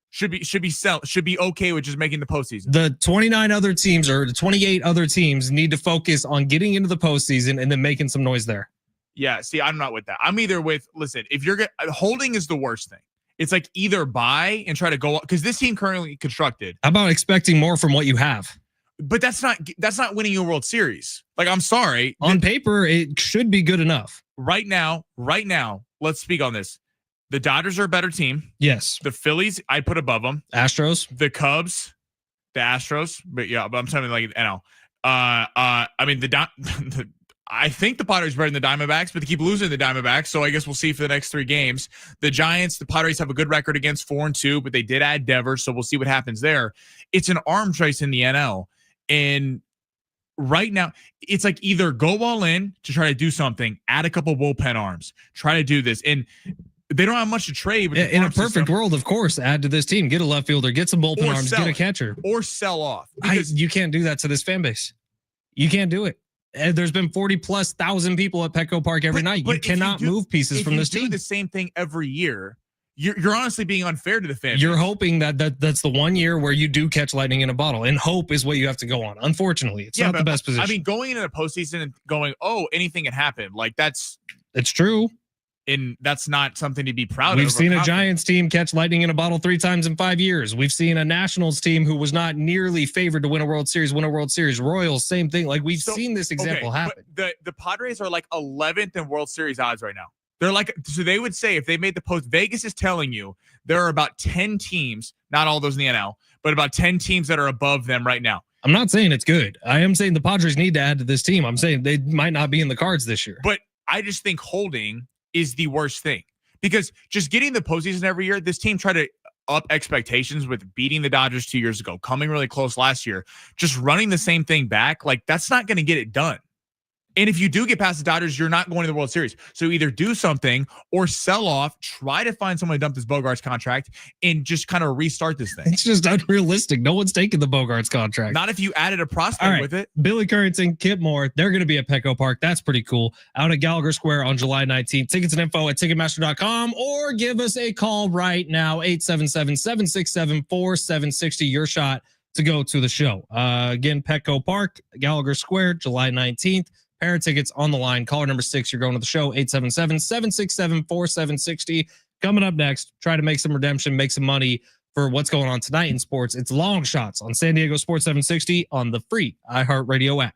should be okay with just making the postseason. The 29 other teams or the 28 other teams need to focus on getting into the postseason and then making some noise there. Yeah, see, I'm not with that. I'm either with, listen, if you're holding is the worst thing. It's like either buy and try to go, because this team currently constructed. How about expecting more from what you have? But that's not winning a World Series. Like, I'm sorry. On paper, it should be good enough. Right now, let's speak on this. The Dodgers are a better team. Yes. The Phillies, I put above them. Astros. The Cubs, the Astros. But yeah, but I'm talking like NL. I mean, I think the Padres are better than the Diamondbacks, but they keep losing the Diamondbacks. So I guess we'll see for the next 3 games. The Giants, the Padres have a good record against 4-2, but they did add Devers. So we'll see what happens there. It's an arms race in the NL. And right now, it's like either go all in to try to do something, add a couple bullpen arms, try to do this. And they don't have much to trade. In a perfect world, of course, add to this team. Get a left fielder, get some bullpen arms, get a catcher. Or sell off. You can't do that to this fan base. You can't do it. There's been 40,000+ people at Petco Park every night. You cannot move pieces from this team. If you do the same thing every year, you're honestly being unfair to the fans. You're hoping that's the one year where you do catch lightning in a bottle, and hope is what you have to go on. Unfortunately, it's not the best position. I mean, going into the postseason and going, oh, anything can happen. Like, it's true. And that's not something to be proud of. We've seen a Giants team catch lightning in a bottle 3 times in 5 years. We've seen a Nationals team who was not nearly favored to win a World Series. Royals, same thing. Like, we've seen this example happen. The Padres are like 11th in World Series odds right now. They're like, so they would say if they made the post, Vegas is telling you there are about 10 teams, not all those in the NL, but about 10 teams that are above them right now. I'm not saying it's good. I am saying the Padres need to add to this team. I'm saying they might not be in the cards this year. But I just think holding is the worst thing, because just getting the postseason every year, this team tried to up expectations with beating the Dodgers 2 years ago, coming really close last year, just running the same thing back, like that's not going to get it done. And if you do get past the Dodgers, you're not going to the World Series. So either do something or sell off, try to find someone to dump this Bogarts contract and just kind of restart this thing. It's just unrealistic. No one's taking the Bogarts contract. Not if you added a prospect with it. Billy Currington, Kip Moore, they're going to be at Petco Park. That's pretty cool. Out at Gallagher Square on July 19th. Tickets and info at Ticketmaster.com or give us a call right now, 877-767-4760. Your shot to go to the show. Again, Petco Park, Gallagher Square, July 19th. Pair of tickets on the line. Caller number 6, you're going to the show, 877-767-4760. Coming up next, try to make some redemption, make some money for what's going on tonight in sports. It's Long Shots on San Diego Sports 760 on the free iHeartRadio app.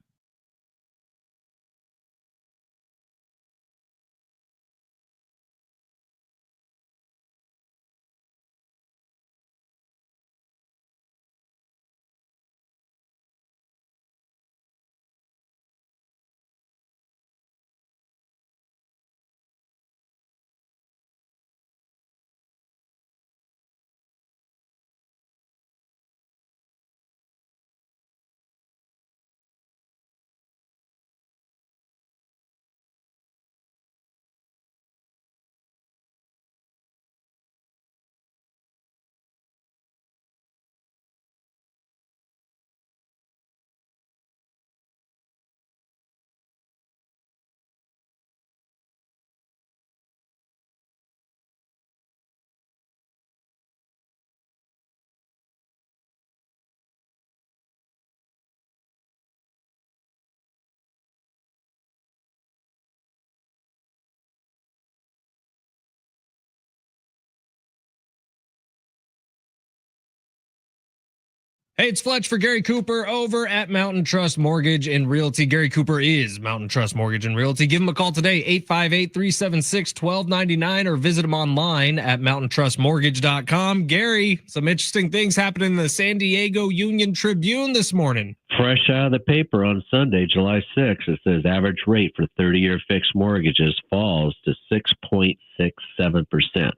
Hey, it's Fletch for Gary Cooper over at Mountain Trust Mortgage and Realty. Gary Cooper is Mountain Trust Mortgage and Realty. Give him a call today, 858-376-1299, or visit him online at mountaintrustmortgage.com. Gary, some interesting things happening in the San Diego Union Tribune this morning. Fresh out of the paper on Sunday, July 6th, it says average rate for 30-year fixed mortgages falls to 6.67%.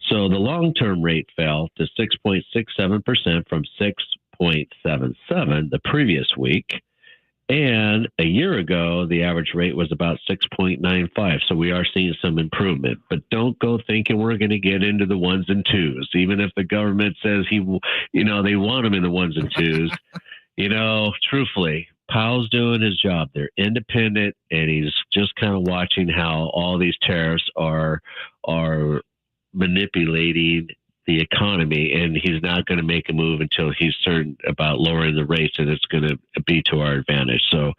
So the long-term rate fell to 6.67% from 6.77 the previous week. And a year ago, the average rate was about 6.95. So we are seeing some improvement. But don't go thinking we're going to get into the ones and twos. Even if the government says they want them in the ones and twos, truthfully, Powell's doing his job. They're independent, and he's just kind of watching how all these tariffs are manipulating the economy, and he's not going to make a move until he's certain about lowering the rates, and it's going to be to our advantage. So,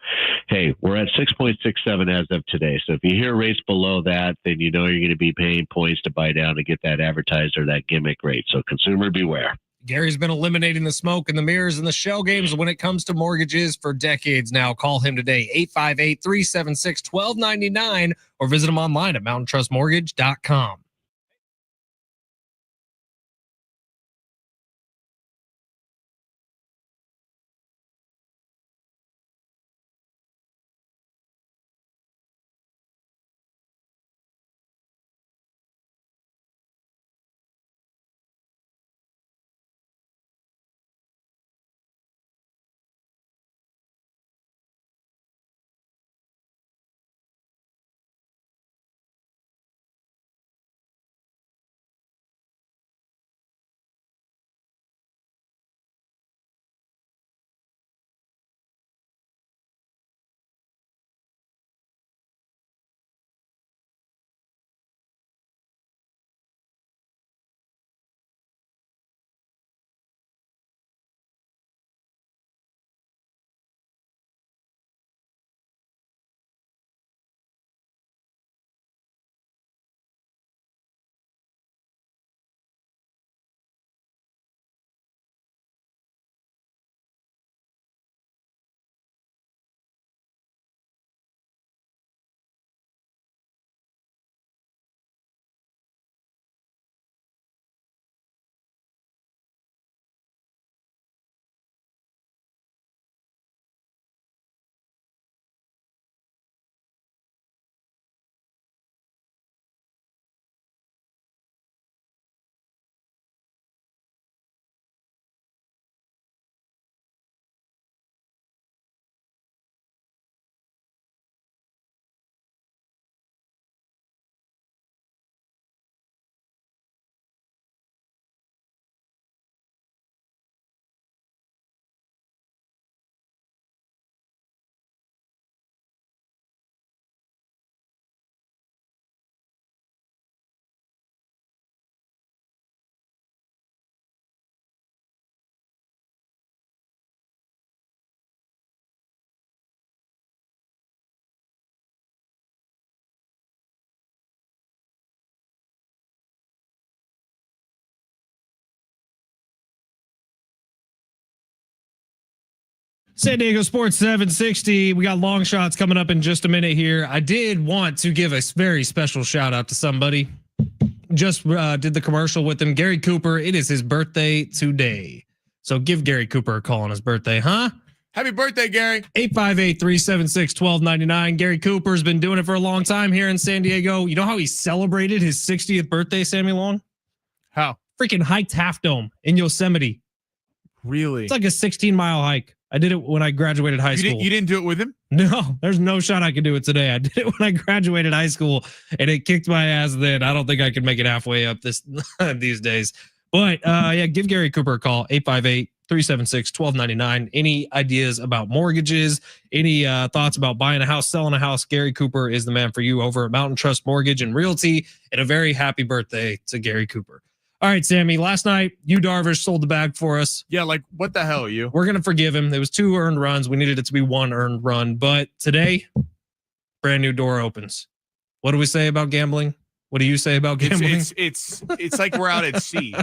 hey, we're at 6.67 as of today. So if you hear rates below that, then you know you're going to be paying points to buy down to get that advertised or that gimmick rate. So consumer beware. Gary's been eliminating the smoke and the mirrors and the shell games when it comes to mortgages for decades now. Call him today, 858-376-1299, or visit him online at mountaintrustmortgage.com. San Diego Sports 760. We got long shots coming up in just a minute here. I did want to give a very special shout out to somebody. Just did the commercial with him, Gary Cooper. It is his birthday today. So give Gary Cooper a call on his birthday, huh? Happy birthday, Gary. 858-376-1299. Gary Cooper's been doing it for a long time here in San Diego. You know how he celebrated his 60th birthday, Sammy Long? How? Freaking hiked Half Dome in Yosemite. Really? It's like a 16-mile hike. I did it when I graduated high school. You didn't do it with him? No, there's no shot I could do it today. I did it when I graduated high school, and it kicked my ass then. I don't think I could make it halfway up these days. But yeah, give Gary Cooper a call, 858-376-1299. Any ideas about mortgages, any thoughts about buying a house, selling a house, Gary Cooper is the man for you over at Mountain Trust Mortgage and Realty. And a very happy birthday to Gary Cooper. All right, Sammy, last night, Darvish sold the bag for us. Yeah, like, what the hell, you? We're going to forgive him. There was 2 earned runs. We needed it to be 1 earned run. But today, brand new door opens. What do we say about gambling? What do you say about gambling? It's like we're out at sea,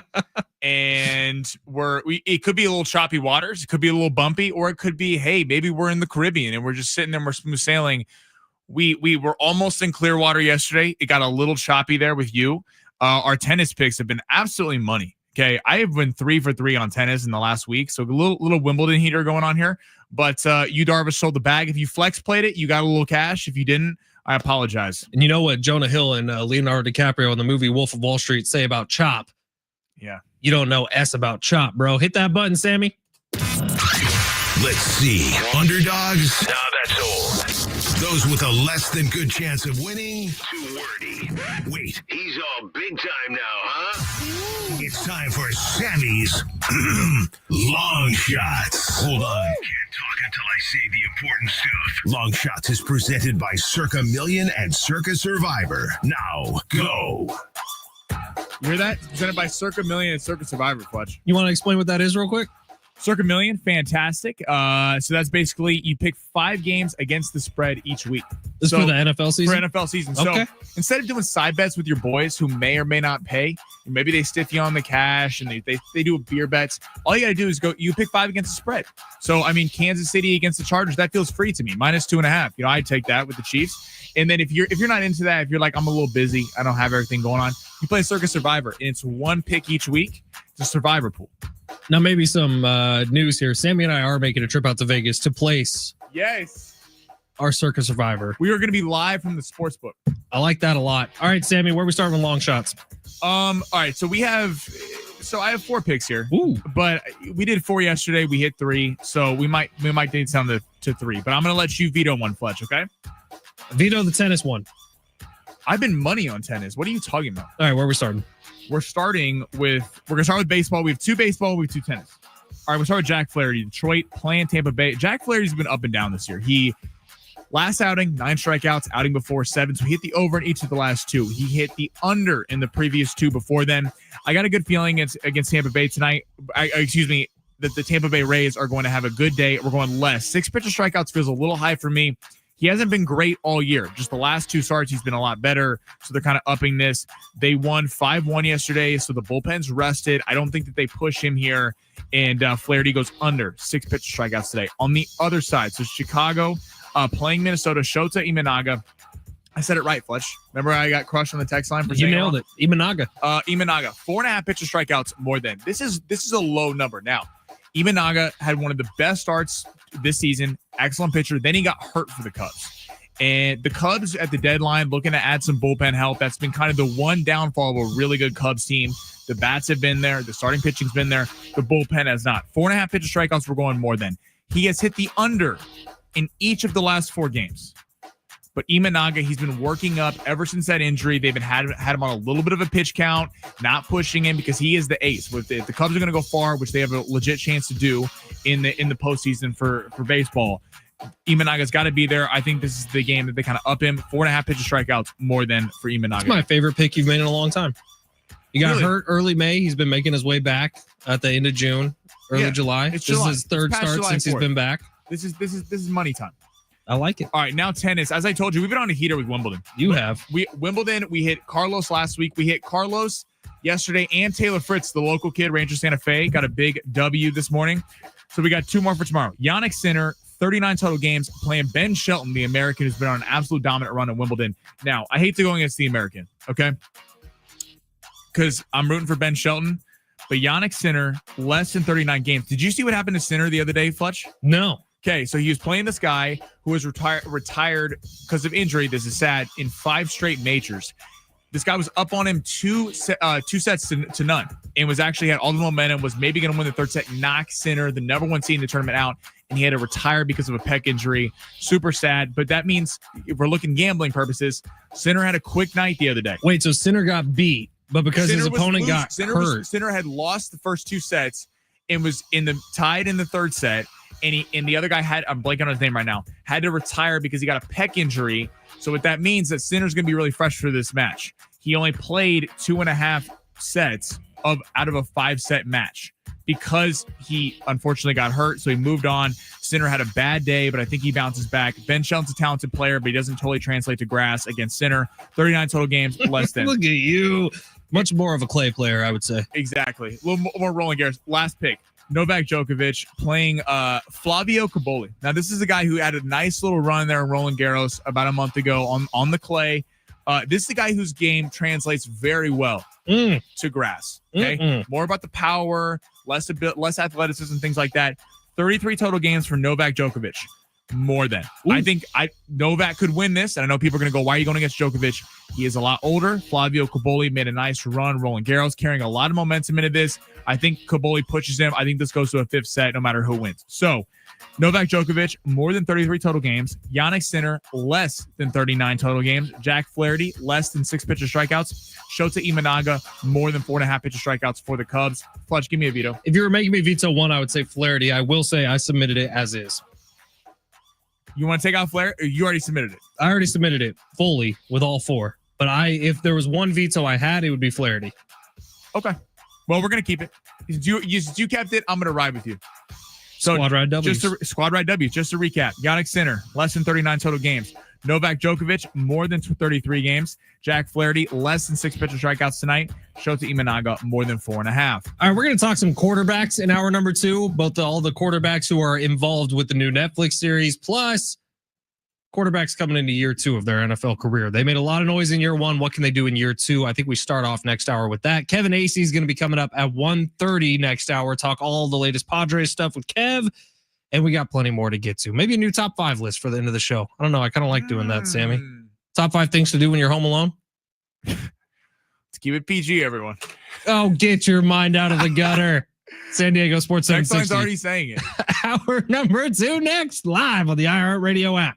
and it could be a little choppy waters. It could be a little bumpy, or it could be, hey, maybe we're in the Caribbean and we're just sitting there, we're smooth sailing. We were almost in clear water yesterday. It got a little choppy there with you. Our tennis picks have been absolutely money. Okay, I have been 3 for 3 on tennis in the last week, so a little Wimbledon heater going on here. But Darvish sold the bag. If you flex played it, you got a little cash. If you didn't, I apologize. And you know what Jonah Hill and Leonardo DiCaprio in the movie Wolf of Wall Street say about chop? Yeah, you don't know S about chop, bro. Hit that button, Sammy. Let's see. Underdogs? Nah, that's old. Those with a less than good chance of winning? Too wordy. Wait, he's all big time now, huh? It's time for Sammy's Long Shots. Hold on. I can't talk until I say the important stuff. Long Shots is presented by Circa Million and Circa Survivor. Now, go. You hear that? Presented by Circa Million and Circa Survivor, Fletch. You want to explain what that is real quick? Circa Million, fantastic. So that's basically you pick 5 games against the spread each week. This is for the NFL season? For NFL season. Okay. So instead of doing side bets with your boys who may or may not pay, maybe they stiff you on the cash and they do beer bets. All you got to do is you pick 5 against the spread. So, I mean, Kansas City against the Chargers, that feels free to me. -2.5. I'd take that with the Chiefs. And then if you're not into that, if you're like, I'm a little busy, I don't have everything going on, you play Circa Survivor, and it's 1 pick each week. It's a Survivor pool. Now, maybe some news here. Sammy and I are making a trip out to Vegas to place our Circa Survivor. We are going to be live from the sports book. I like that a lot. All right, Sammy, where are we starting with long shots? All right, so I have 4 picks here. Ooh. But we did 4 yesterday. We hit 3, so we might need some to 3. But I'm going to let you veto one, Fletch, okay? Veto the tennis one. I've been money on tennis. What are you talking about? All right, where are we starting? We're going to start with baseball. We have 2 baseball. We have 2 tennis. All right, we'll start with Jack Flaherty. Detroit playing Tampa Bay. Jack Flaherty's been up and down this year. He last outing, 9 strikeouts, outing before 7. So he hit the over in each of the last 2. He hit the under in the previous 2 before then. I got a good feeling against Tampa Bay tonight. That the Tampa Bay Rays are going to have a good day. We're going less. 6 pitcher strikeouts feels a little high for me. He hasn't been great all year. Just the last 2 starts, he's been a lot better. So they're kind of upping this. They won 5-1 yesterday, so the bullpen's rested. I don't think that they push him here. And Flaherty goes under 6 pitcher strikeouts today. On the other side, so Chicago playing Minnesota, Shota Imanaga. I said it right, Fletch. Remember I got crushed on the text line for saying you nailed it. Imanaga. 4.5 pitcher strikeouts more than. This is a low number. Now, Imanaga had one of the best starts this season. Excellent pitcher. Then he got hurt for the Cubs. And the Cubs at the deadline looking to add some bullpen help. That's been kind of the one downfall of a really good Cubs team. The bats have been there. The starting pitching's been there. The bullpen has not. 4.5 pitcher strikeouts were going more than. He has hit the under in each of the last 4 games. But Imanaga, he's been working up ever since that injury. They've been had him on a little bit of a pitch count, not pushing him because he is the ace. If the Cubs are going to go far, which they have a legit chance to do in the postseason for baseball, Imanaga's got to be there. I think this is the game that they kind of up him. 4.5 pitcher strikeouts more than for Imanaga. It's my favorite pick you've made in a long time. He got Really? hurt early May. He's been making his way back at the end of June, early July. This July. is his 3rd It's past start July since he's 4th. been back. This is money time. I like it. All right, now tennis. As I told you, we've been on a heater with Wimbledon. You have. Wimbledon, we hit Carlos last week. We hit Carlos yesterday, and Taylor Fritz, the local kid, Ranger Santa Fe, got a big W this morning. So we got 2 more for tomorrow. Yannick Sinner, 39 total games, playing Ben Shelton, the American who's been on an absolute dominant run at Wimbledon. Now, I hate to go against the American, okay? Because I'm rooting for Ben Shelton, but Yannick Sinner, less than 39 games. Did you see what happened to Sinner the other day, Fletch? No. Okay, so he was playing this guy who was retired because of injury. This is sad, in 5 straight majors. This guy was up on him two sets to none, and was actually had all the momentum, was maybe going to win the 3rd set, knock Sinner, the number 1 seed in the tournament, out, and he had to retire because of a pec injury. Super sad, but that means if we're looking gambling purposes, Sinner had a quick night the other day. Wait, so Sinner got beat, but because Sinner his opponent got hurt. Sinner had lost the first 2 sets and was tied in the 3rd set, and the other guy I'm blanking on his name right now, had to retire because he got a pec injury. So what that means that Sinner's going to be really fresh for this match. He only played 2.5 sets out of a 5-set match because he unfortunately got hurt. So he moved on. Sinner had a bad day, but I think he bounces back. Ben Shelton's a talented player, but he doesn't totally translate to grass against Sinner. 39 total games, less than. Look at you. Much more of a clay player, I would say. Exactly. A little more rolling gears. Last pick. Novak Djokovic playing Flavio Cobolli. Now, this is a guy who had a nice little run there in Roland Garros about a month ago on the clay. This is a guy whose game translates very well to grass. Okay, more about the power, less athleticism, things like that. 33 total games for Novak Djokovic. More than. Ooh. I think Novak could win this, and I know people are going to go, why are you going against Djokovic? He is a lot older. Flavio Cobolli made a nice run. Roland Garros carrying a lot of momentum into this. I think Cobolli pushes him. I think this goes to a 5th set no matter who wins. So, Novak Djokovic, more than 33 total games. Yannick Sinner, less than 39 total games. Jack Flaherty, less than 6 pitcher strikeouts. Shota Imanaga, more than 4.5 pitcher strikeouts for the Cubs. Fletch, give me a veto. If you were making me veto one, I would say Flaherty. I will say I submitted it as is. You want to take out Flaherty? You already submitted it. I already submitted it fully with all 4. But if there was one veto I had, it would be Flaherty. Okay. Well, we're going to keep it. You kept it. I'm going to ride with you. So Squad ride W. Squad ride W. Just to recap. Yannick Sinner, less than 39 total games. Novak Djokovic, more than 33 games. Jack Flaherty, less than 6 pitcher strikeouts tonight. Shota Imanaga, more than 4.5. All right, we're going to talk some quarterbacks in hour number 2, both all the quarterbacks who are involved with the new Netflix series, plus quarterbacks coming into year 2 of their NFL career. They made a lot of noise in year 1. What can they do in year 2? I think we start off next hour with that. Kevin Acee is going to be coming up at 1:30 next hour. Talk all the latest Padres stuff with Kev. And we got plenty more to get to. Maybe a new top 5 list for the end of the show. I don't know. I kind of like doing that, Sammy. Top 5 things to do when you're home alone. Let's keep it PG, everyone. Oh, get your mind out of the gutter. San Diego Sports 760. Next time's already saying it. Hour number 2 next, live on the iHeartRadio app.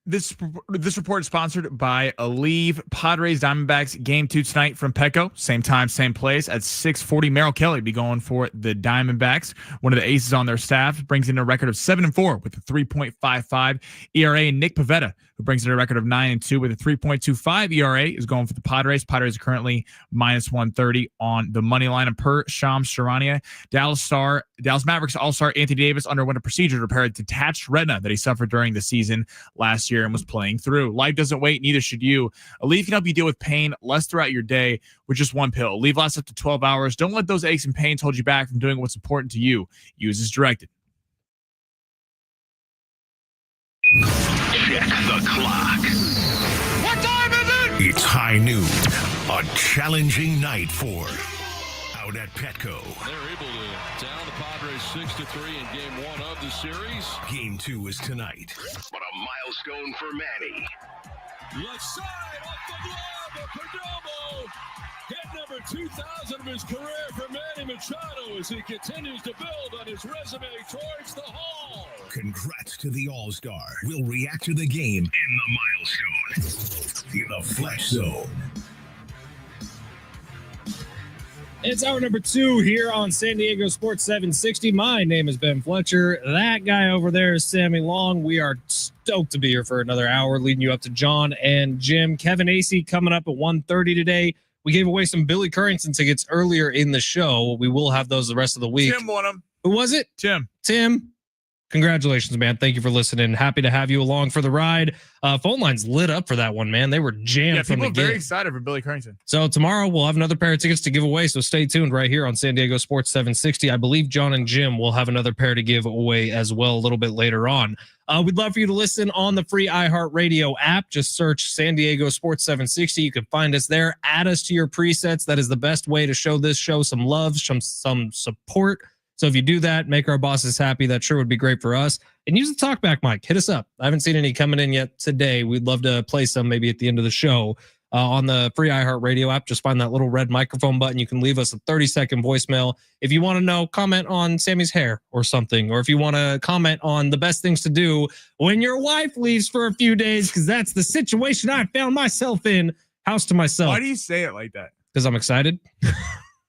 This report is sponsored by Aleve. Padres Diamondbacks game 2 tonight from Petco. Same time, same place at 6:40. Merrill Kelly be going for the Diamondbacks. One of the aces on their staff brings in a record of 7-4 with a 3.55 ERA. And Nick Pivetta, who brings in a record of 9-2 with a 3.25 ERA, is going for the Padres. Padres are currently -130 on the money line. And per Shams Charania, Dallas Mavericks All-Star Anthony Davis underwent a procedure to repair a detached retina that he suffered during the season last year and was playing through. Life doesn't wait, neither should you. Aleve can help you deal with pain less throughout your day with just one pill. Aleve lasts up to 12 hours. Don't let those aches and pains hold you back from doing what's important to you. Use as directed. Check the clock. What time is it? It's high noon. A challenging night for out at Petco. They're able to down the Padres 6-3 in game 1 of the series. Game 2 is tonight. But a milestone for Manny. Left side off the glove of Perdomo. Hit number 2,000 of his career for Manny Machado as he continues to build on his resume towards the Hall. Congrats to the All-Star. We'll react to the game and the milestone in the Fletch Zone. It's hour number 2 here on San Diego Sports 760. My name is Ben Fletcher. That guy over there is Sammy Long. We are stoked to be here for another hour, leading you up to John and Jim. Kevin Acee coming up at 1:30 today. We gave away some Billy Currington tickets earlier in the show. We will have those the rest of the week. Tim won them. Who was it? Tim. Congratulations, man. Thank you for listening. Happy to have you along for the ride. Phone lines lit up for that one, man. They were jammed from the people are very get. excited for Billy Currington. So tomorrow we'll have another pair of tickets to give away. So stay tuned right here on San Diego Sports 760. I believe John and Jim will have another pair to give away as well a little bit later on. We'd love for you to listen on the free iHeartRadio app. Just search San Diego Sports 760. You can find us there. Add us to your presets. That is the best way to show this show some love, some support. So if you do that, make our bosses happy. That sure would be great for us. And use the talkback mic. Hit us up. I haven't seen any coming in yet today. We'd love to play some maybe at the end of the show. On the free iHeartRadio app, just find that little red microphone button. You can leave us a 30-second voicemail. If you want to know, comment on Sammy's hair or something. Or if you want to comment on the best things to do when your wife leaves for a few days, because that's the situation I found myself in. House to myself. Why do you say it like that? Because I'm excited.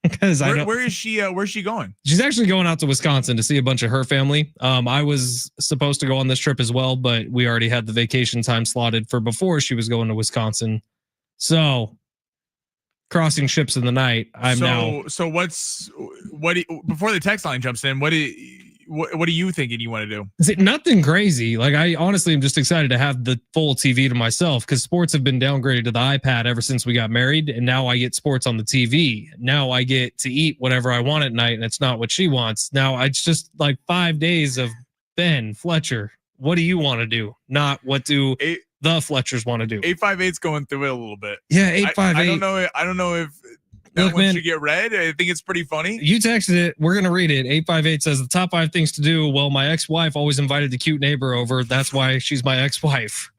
Because where is she? Where's she going? She's actually going out to Wisconsin to see a bunch of her family. I was supposed to go on this trip as well, but we already had the vacation time slotted for before she was going to Wisconsin. So crossing ships in the night. So before the text line jumps in, what are you thinking you want to do? Is it nothing crazy? Like, I honestly am just excited to have the full TV to myself because sports have been downgraded to the iPad ever since we got married. And now I get sports on the TV. Now I get to eat whatever I want at night. And it's not what she wants. Now it's just like 5 days of Ben Fletcher. What do you want to do? Not what do the Fletchers want to do? 858's going through it a little bit. Yeah, 858. I don't know if that one should get read. I think it's pretty funny. You texted it. We're going to read it. 858 says the top 5 things to do. Well, my ex-wife always invited the cute neighbor over. That's why she's my ex-wife.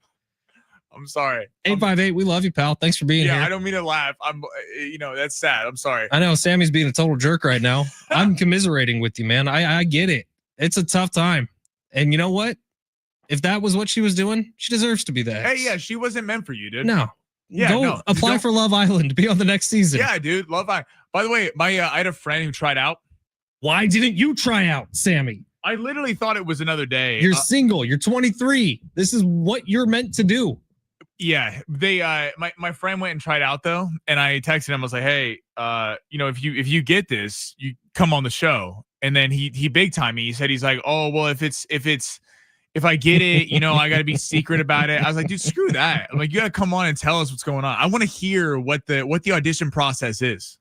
I'm sorry. 858, we love you, pal. Thanks for being here. Yeah, I don't mean to laugh. That's sad. I'm sorry. I know Sammy's being a total jerk right now. I'm commiserating with you, man. I get it. It's a tough time. And you know what? If that was what she was doing, she deserves to be that. Hey, yeah, she wasn't meant for you, dude. No. Yeah, apply for Love Island. Be on the next season. Yeah, dude. Love Island. By the way, I had a friend who tried out. Why didn't you try out, Sammy? I literally thought it was another day. You're single. You're 23. This is what you're meant to do. Yeah, they my friend went and tried out though, and I texted him. I was like, hey, if you get this, you come on the show. And then he big time me. He said he's like, oh well, if I get it, I got to be secret about it. I was like, dude, screw that. I'm like, you got to come on and tell us what's going on. I want to hear what the audition process is.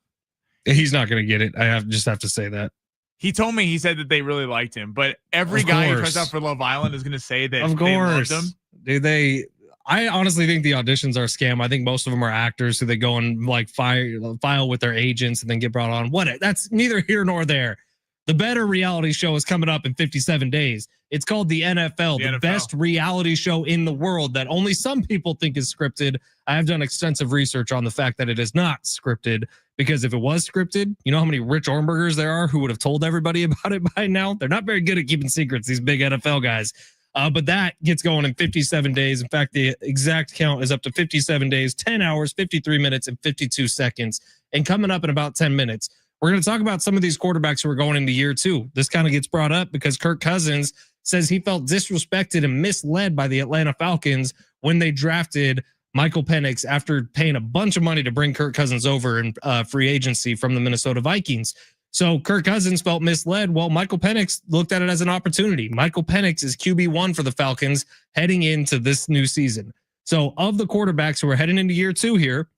He's not going to get it. I just have to say that. He told me, he said that they really liked him, but every guy who tries out for Love Island is going to say that they loved him. Dude, I honestly think the auditions are a scam. I think most of them are actors who they go and like file with their agents and then get brought on. That's neither here nor there. The better reality show is coming up in 57 days. It's called the NFL, the best reality show in the world that only some people think is scripted. I have done extensive research on the fact that it is not scripted, because if it was scripted, you know how many Rich Ornbergers there are who would have told everybody about it by now? They're not very good at keeping secrets, these big NFL guys. But that gets going in 57 days. In fact, the exact count is up to 57 days, 10 hours, 53 minutes, and 52 seconds. And coming up in about 10 minutes, we're going to talk about some of these quarterbacks who are going into year 2. This kind of gets brought up because Kirk Cousins says he felt disrespected and misled by the Atlanta Falcons when they drafted Michael Penix after paying a bunch of money to bring Kirk Cousins over in free agency from the Minnesota Vikings. So Kirk Cousins felt misled. Well, Michael Penix looked at it as an opportunity. Michael Penix is QB1 for the Falcons heading into this new season. So of the quarterbacks who are heading into year 2 here,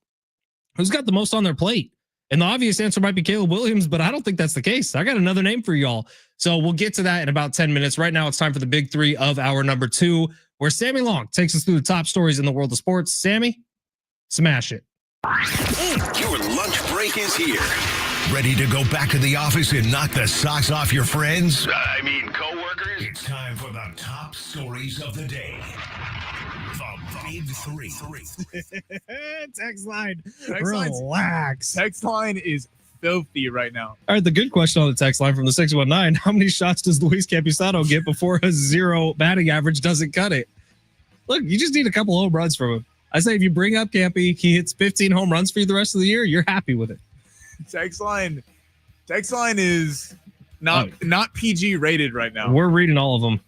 who's got the most on their plate? And the obvious answer might be Caleb Williams, but I don't think that's the case. I got another name for y'all. So we'll get to that in about 10 minutes. Right now, it's time for the big 3 of hour number 2, where Sammy Long takes us through the top stories in the world of sports. Sammy, smash it. Your lunch break is here. Ready to go back to the office and knock the socks off your friends? I mean, coworkers? It's time for the top stories of the day. The big 3. Text line. Relax. Text line is filthy right now. All right, the good question on the text line from the 619, how many shots does Luis Campusano get before a 0 batting average doesn't cut it? Look, you just need a couple home runs from him. I say if you bring up Campy, he hits 15 home runs for you the rest of the year, you're happy with it. Text line is not PG rated right now. We're reading all of them.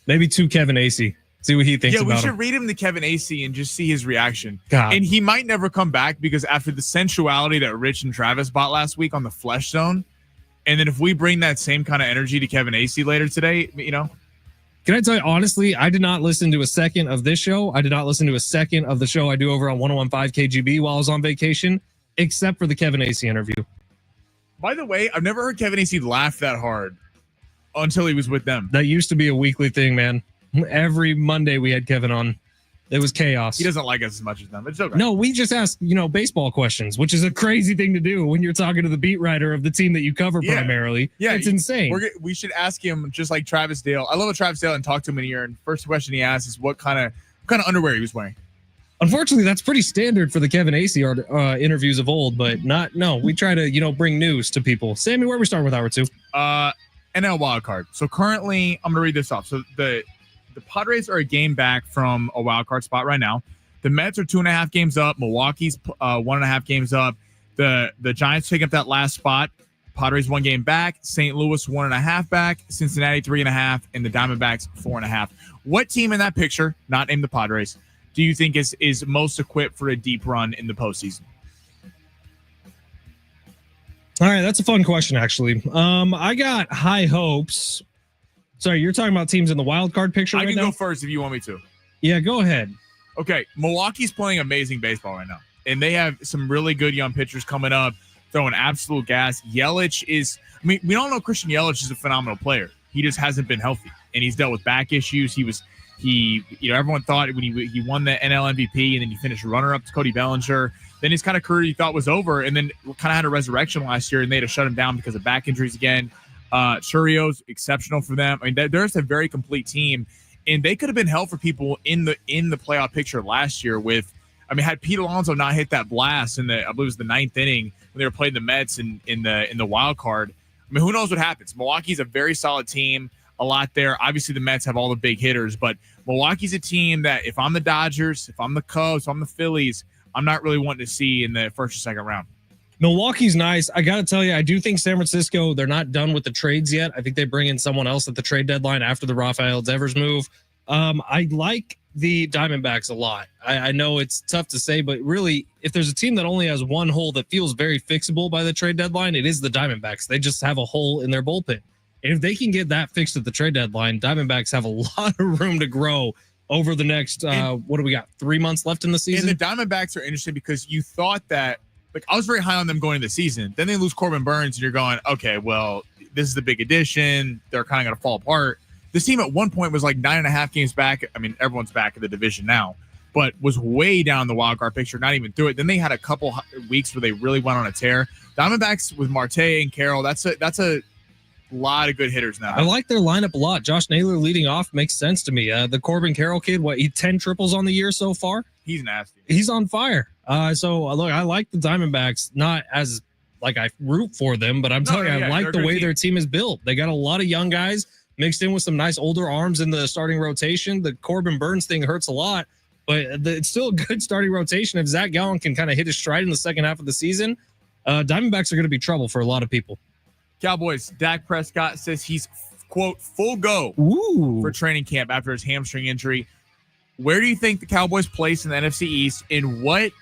Maybe 2 Kevin Acee. See what he thinks about him. Yeah, we should read him to Kevin Acee and just see his reaction. God. And he might never come back because after the sensuality that Rich and Travis bought last week on the Fletch Zone, and then if we bring that same kind of energy to Kevin Acee later today, Can I tell you, honestly, I did not listen to a second of this show. I did not listen to a second of the show I do over on 101.5 KGB while I was on vacation, except for the Kevin Acee interview. By the way, I've never heard Kevin Acee laugh that hard until he was with them. That used to be a weekly thing, man. Every Monday we had Kevin on. It was chaos. He doesn't like us as much as them. It's okay. No, we just ask, baseball questions, which is a crazy thing to do when you're talking to the beat writer of the team that you cover primarily. Yeah, it's insane. We should ask him just like Travis Dale. I love a Travis Dale and talk to him in a year. And first question he asks is what kind of underwear he was wearing. Unfortunately, that's pretty standard for the Kevin Acee interviews of old, but we try to, bring news to people. Sammy, where are we starting with hour 2? NL wildcard. So currently, I'm going to read this off. So the Padres are a game back from a wild card spot right now. The Mets are 2.5 games up. Milwaukee's 1.5 games up. The Giants taking up that last spot. Padres 1 game back. St. Louis 1.5 back. Cincinnati 3.5, and the Diamondbacks 4.5. What team in that picture, not named the Padres, do you think is most equipped for a deep run in the postseason? All right, that's a fun question, actually. I got high hopes. Sorry, you're talking about teams in the wild card picture right now? I can go first if you want me to. Yeah, go ahead. Okay, Milwaukee's playing amazing baseball right now, and they have some really good young pitchers coming up, throwing absolute gas. Yelich we all know Christian Yelich is a phenomenal player. He just hasn't been healthy, and he's dealt with back issues. Everyone thought when he won the NL MVP, and then he finished runner-up to Cody Bellinger. Then his kind of career you thought was over, and then kind of had a resurrection last year, and they had to shut him down because of back injuries again. Churrio's exceptional for them. I mean, there's a very complete team, and they could have been held for people in the playoff picture last year had Pete Alonso not hit that blast I believe it was the 9th inning when they were playing the Mets in the wild card. I mean, who knows what happens? Milwaukee's a very solid team, a lot there. Obviously, the Mets have all the big hitters, but Milwaukee's a team that if I'm the Dodgers, if I'm the Cubs, if I'm the Phillies, I'm not really wanting to see in the first or second round. Milwaukee's nice. I got to tell you, I do think San Francisco, they're not done with the trades yet. I think they bring in someone else at the trade deadline after the Rafael Devers move. I like the Diamondbacks a lot. I know it's tough to say, but really, if there's a team that only has one hole that feels very fixable by the trade deadline, it is the Diamondbacks. They just have a hole in their bullpen. And if they can get that fixed at the trade deadline, Diamondbacks have a lot of room to grow over the next, what do we got, 3 months left in the season? And the Diamondbacks are interesting because you thought that, I was very high on them going into the season. Then they lose Corbin Burns, and you're going, okay, well, this is the big addition. They're kind of going to fall apart. This team at one point was like 9.5 games back. I mean, everyone's back in the division now, but was way down the wild card picture, not even through it. Then they had a couple weeks where they really went on a tear. Diamondbacks with Marte and Carroll, that's a lot of good hitters now. I like their lineup a lot. Josh Naylor leading off makes sense to me. The Corbin Carroll kid, he 10 triples on the year so far? He's nasty. He's on fire. So look, I like the Diamondbacks, not as I root for them, but I'm telling you, I like the way their team is built. They got a lot of young guys. mixed in with some nice older arms in the starting rotation. The Corbin Burns thing hurts a lot, but it's still a good starting rotation. If Zach Gallen can kind of hit his stride in the second half of the season, Diamondbacks are going to be trouble for a lot of people. Cowboys, Dak Prescott says he's, quote, full go for training camp after his hamstring injury. Where do you think the Cowboys place in the NFC East, and what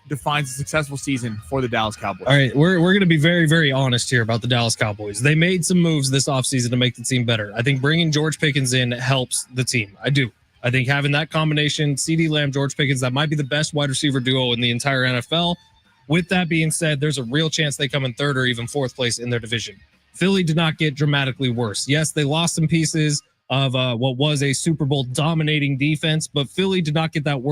defines a successful season for the Dallas Cowboys? All right, we're going to be very, very honest here about the Dallas Cowboys. They made some moves this offseason to make the team better. I think bringing George Pickens in helps the team. I do. I think having that combination, CeeDee Lamb, George Pickens, that might be the best wide receiver duo in the entire NFL. With that being said, there's a real chance they come in third or even fourth place in their division. Philly did not get dramatically worse. Yes, they lost some pieces of what was a Super Bowl dominating defense, but Philly did not get that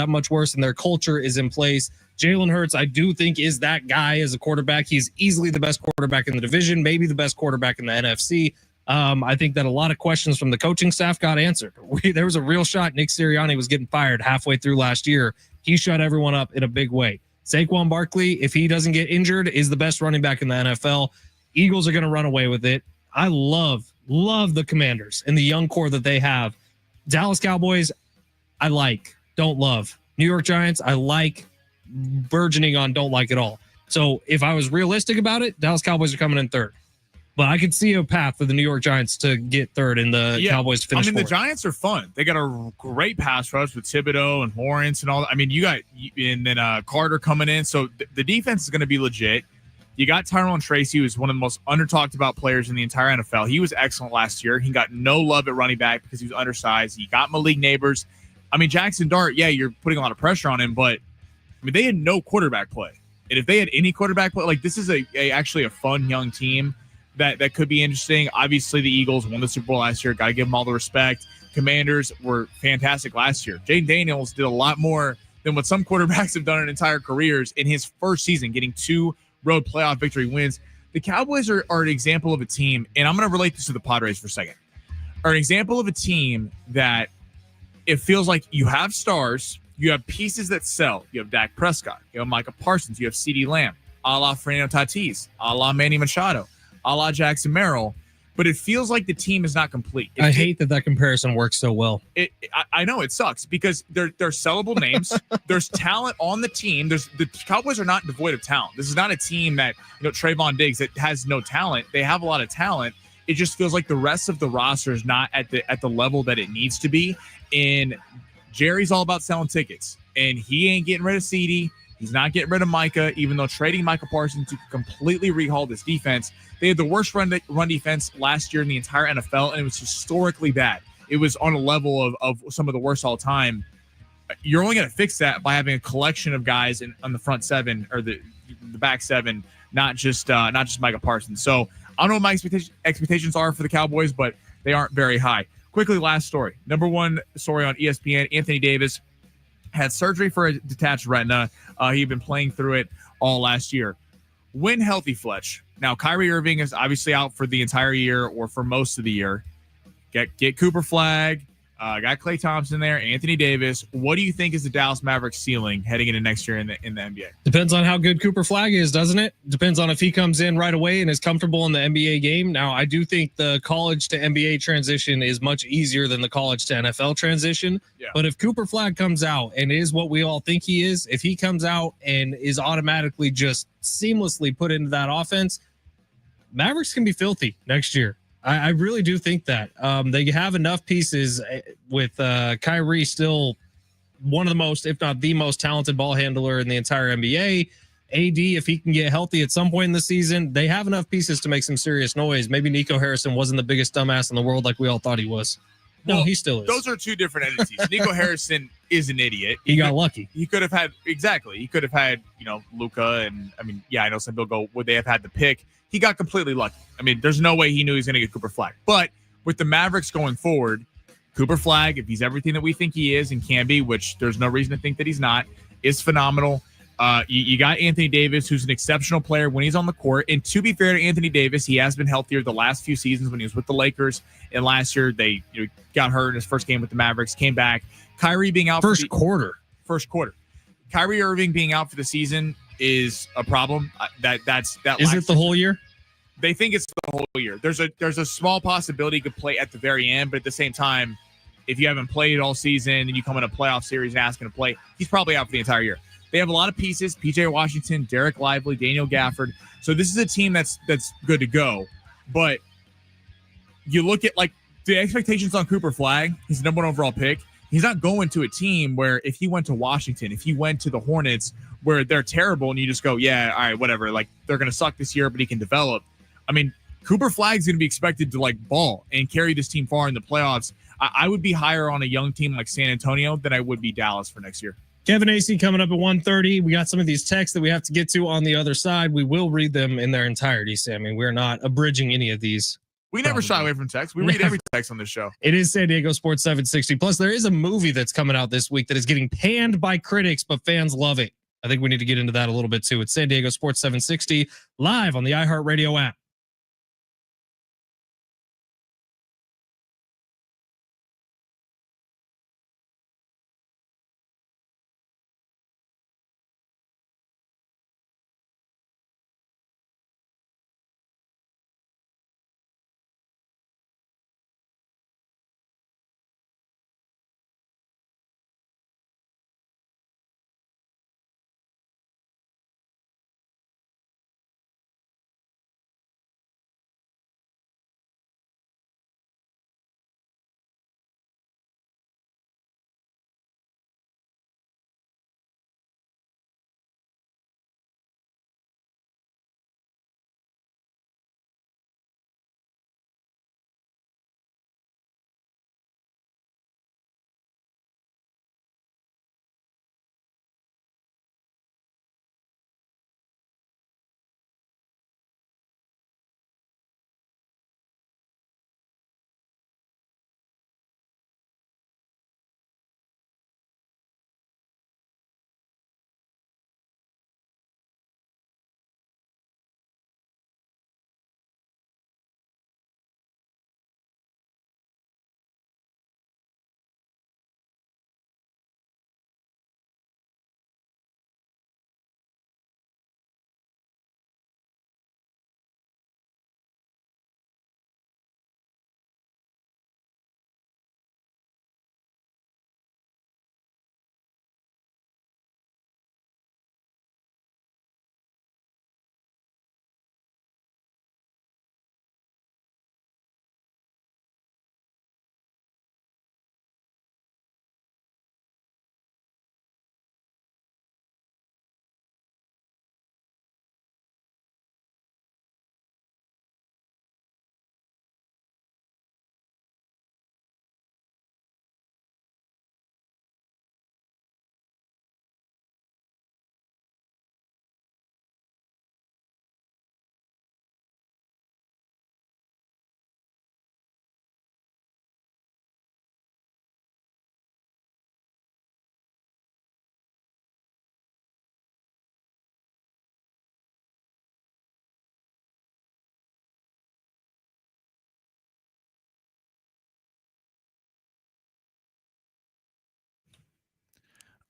much worse, and their culture is in place. Jalen Hurts, I do think, is that guy as a quarterback. He's easily the best quarterback in the division, maybe the best quarterback in the NFC. I think that a lot of questions from the coaching staff got answered. There was a real shot Nick Sirianni was getting fired halfway through last year. He shut everyone up in a big way. Saquon Barkley, if he doesn't get injured, is the best running back in the NFL. Eagles are going to run away with it. I love the Commanders and the young core that they have. Dallas Cowboys, I don't love. New York Giants, I like, burgeoning on don't like at all. So if I was realistic about it, Dallas Cowboys are coming in third. But I could see a path for the New York Giants to get third and the Cowboys finish fourth. The Giants are fun. They got a great pass rush with Thibodeau and Lawrence and all that. I mean, and then Carter coming in. So the defense is going to be legit. You got Tyrone Tracy, who's one of the most under-talked about players in the entire NFL. He was excellent last year. He got no love at running back because he was undersized. You got Malik Neighbors. I mean, Jackson Dart, you're putting a lot of pressure on him, but I mean, they had no quarterback play. And if they had any quarterback play, like this is actually a fun young team that could be interesting. Obviously, the Eagles won the Super Bowl last year. Got to give them all the respect. Commanders were fantastic last year. Jaden Daniels did a lot more than what some quarterbacks have done in entire careers in his first season, getting 2 road playoff victory wins. The Cowboys are an example of a team, and I'm going to relate this to the Padres for a second, are an example of a team that it feels like you have stars, you have pieces that sell. You have Dak Prescott, you have Micah Parsons, you have CeeDee Lamb, a la Fernando Tatis, a la Manny Machado, a la Jackson Merrill, but it feels like the team is not complete. I hate that comparison works so well. I know it sucks because they're sellable names. There's talent on the team. The Cowboys are not devoid of talent. This is not a team that, Trayvon Diggs, that has no talent. They have a lot of talent. It just feels like the rest of the roster is not at the level that it needs to be. And Jerry's all about selling tickets, and he ain't getting rid of CeeDee. He's not getting rid of Micah, even though trading Micah Parsons to completely rehaul this defense. They had the worst run defense last year in the entire NFL, and it was historically bad. It was on a level of some of the worst all time. You're only going to fix that by having a collection of guys on the front seven or the back seven, not just Micah Parsons. So I don't know what my expectations are for the Cowboys, but they aren't very high. Quickly, last story. Number one story on ESPN, Anthony Davis had surgery for a detached retina. He'd been playing through it all last year. When healthy, Fletch. Now, Kyrie Irving is obviously out for the entire year or for most of the year. Get Cooper Flagg. Got Klay Thompson there, Anthony Davis. What do you think is the Dallas Mavericks ceiling heading into next year in the NBA? Depends on how good Cooper Flagg is, doesn't it? Depends on if he comes in right away and is comfortable in the NBA game. Now, I do think the college to NBA transition is much easier than the college to NFL transition. Yeah. But if Cooper Flagg comes out and is what we all think he is, if he comes out and is automatically just seamlessly put into that offense, Mavericks can be filthy next year. I really do think that they have enough pieces with Kyrie still one of the most, if not the most talented ball handler in the entire NBA. AD, if he can get healthy at some point in the season, they have enough pieces to make some serious noise. Maybe Nico Harrison wasn't the biggest dumbass in the world like we all thought he was. No, he still is. Those are two different entities. Nico Harrison is an idiot. He got lucky. He could have had, Luka, and I know some people go, would they have had the pick? He got completely lucky. There's no way he knew he was going to get Cooper Flagg. But with the Mavericks going forward, Cooper Flagg, if he's everything that we think he is and can be, which there's no reason to think that he's not, is phenomenal. You got Anthony Davis, who's an exceptional player when he's on the court. And to be fair to Anthony Davis, he has been healthier the last few seasons when he was with the Lakers. And last year, they got hurt in his first game with the Mavericks, came back. Kyrie being out first quarter. Kyrie Irving being out for the season is a problem. Is it the whole year? they think it's the whole year. There's a small possibility he could play at the very end, but at the same time, if you haven't played all season and you come in a playoff series and ask him to play, he's probably out for the entire year. They have a lot of pieces: PJ Washington, Derek Lively, Daniel Gafford. So this is a team that's good to go. But you look at like the expectations on Cooper Flagg. He's the number 1 overall pick. He's not going to a team where if he went to Washington, if he went to the Hornets, where they're terrible, and you just go, yeah, all right, whatever. Like they're going to suck this year, but he can develop. I mean, Cooper Flagg's going to be expected to like ball and carry this team far in the playoffs. I would be higher on a young team like San Antonio than I would be Dallas for next year. Kevin Acee coming up at 1:30. We got some of these texts that we have to get to on the other side. We will read them in their entirety, Sammy. We're not abridging any of these. We never shy away from text. We read every text on this show. It is San Diego Sports 760. Plus, there is a movie that's coming out this week that is getting panned by critics, but fans love it. I think we need to get into that a little bit too. It's San Diego Sports 760 live on the iHeartRadio app.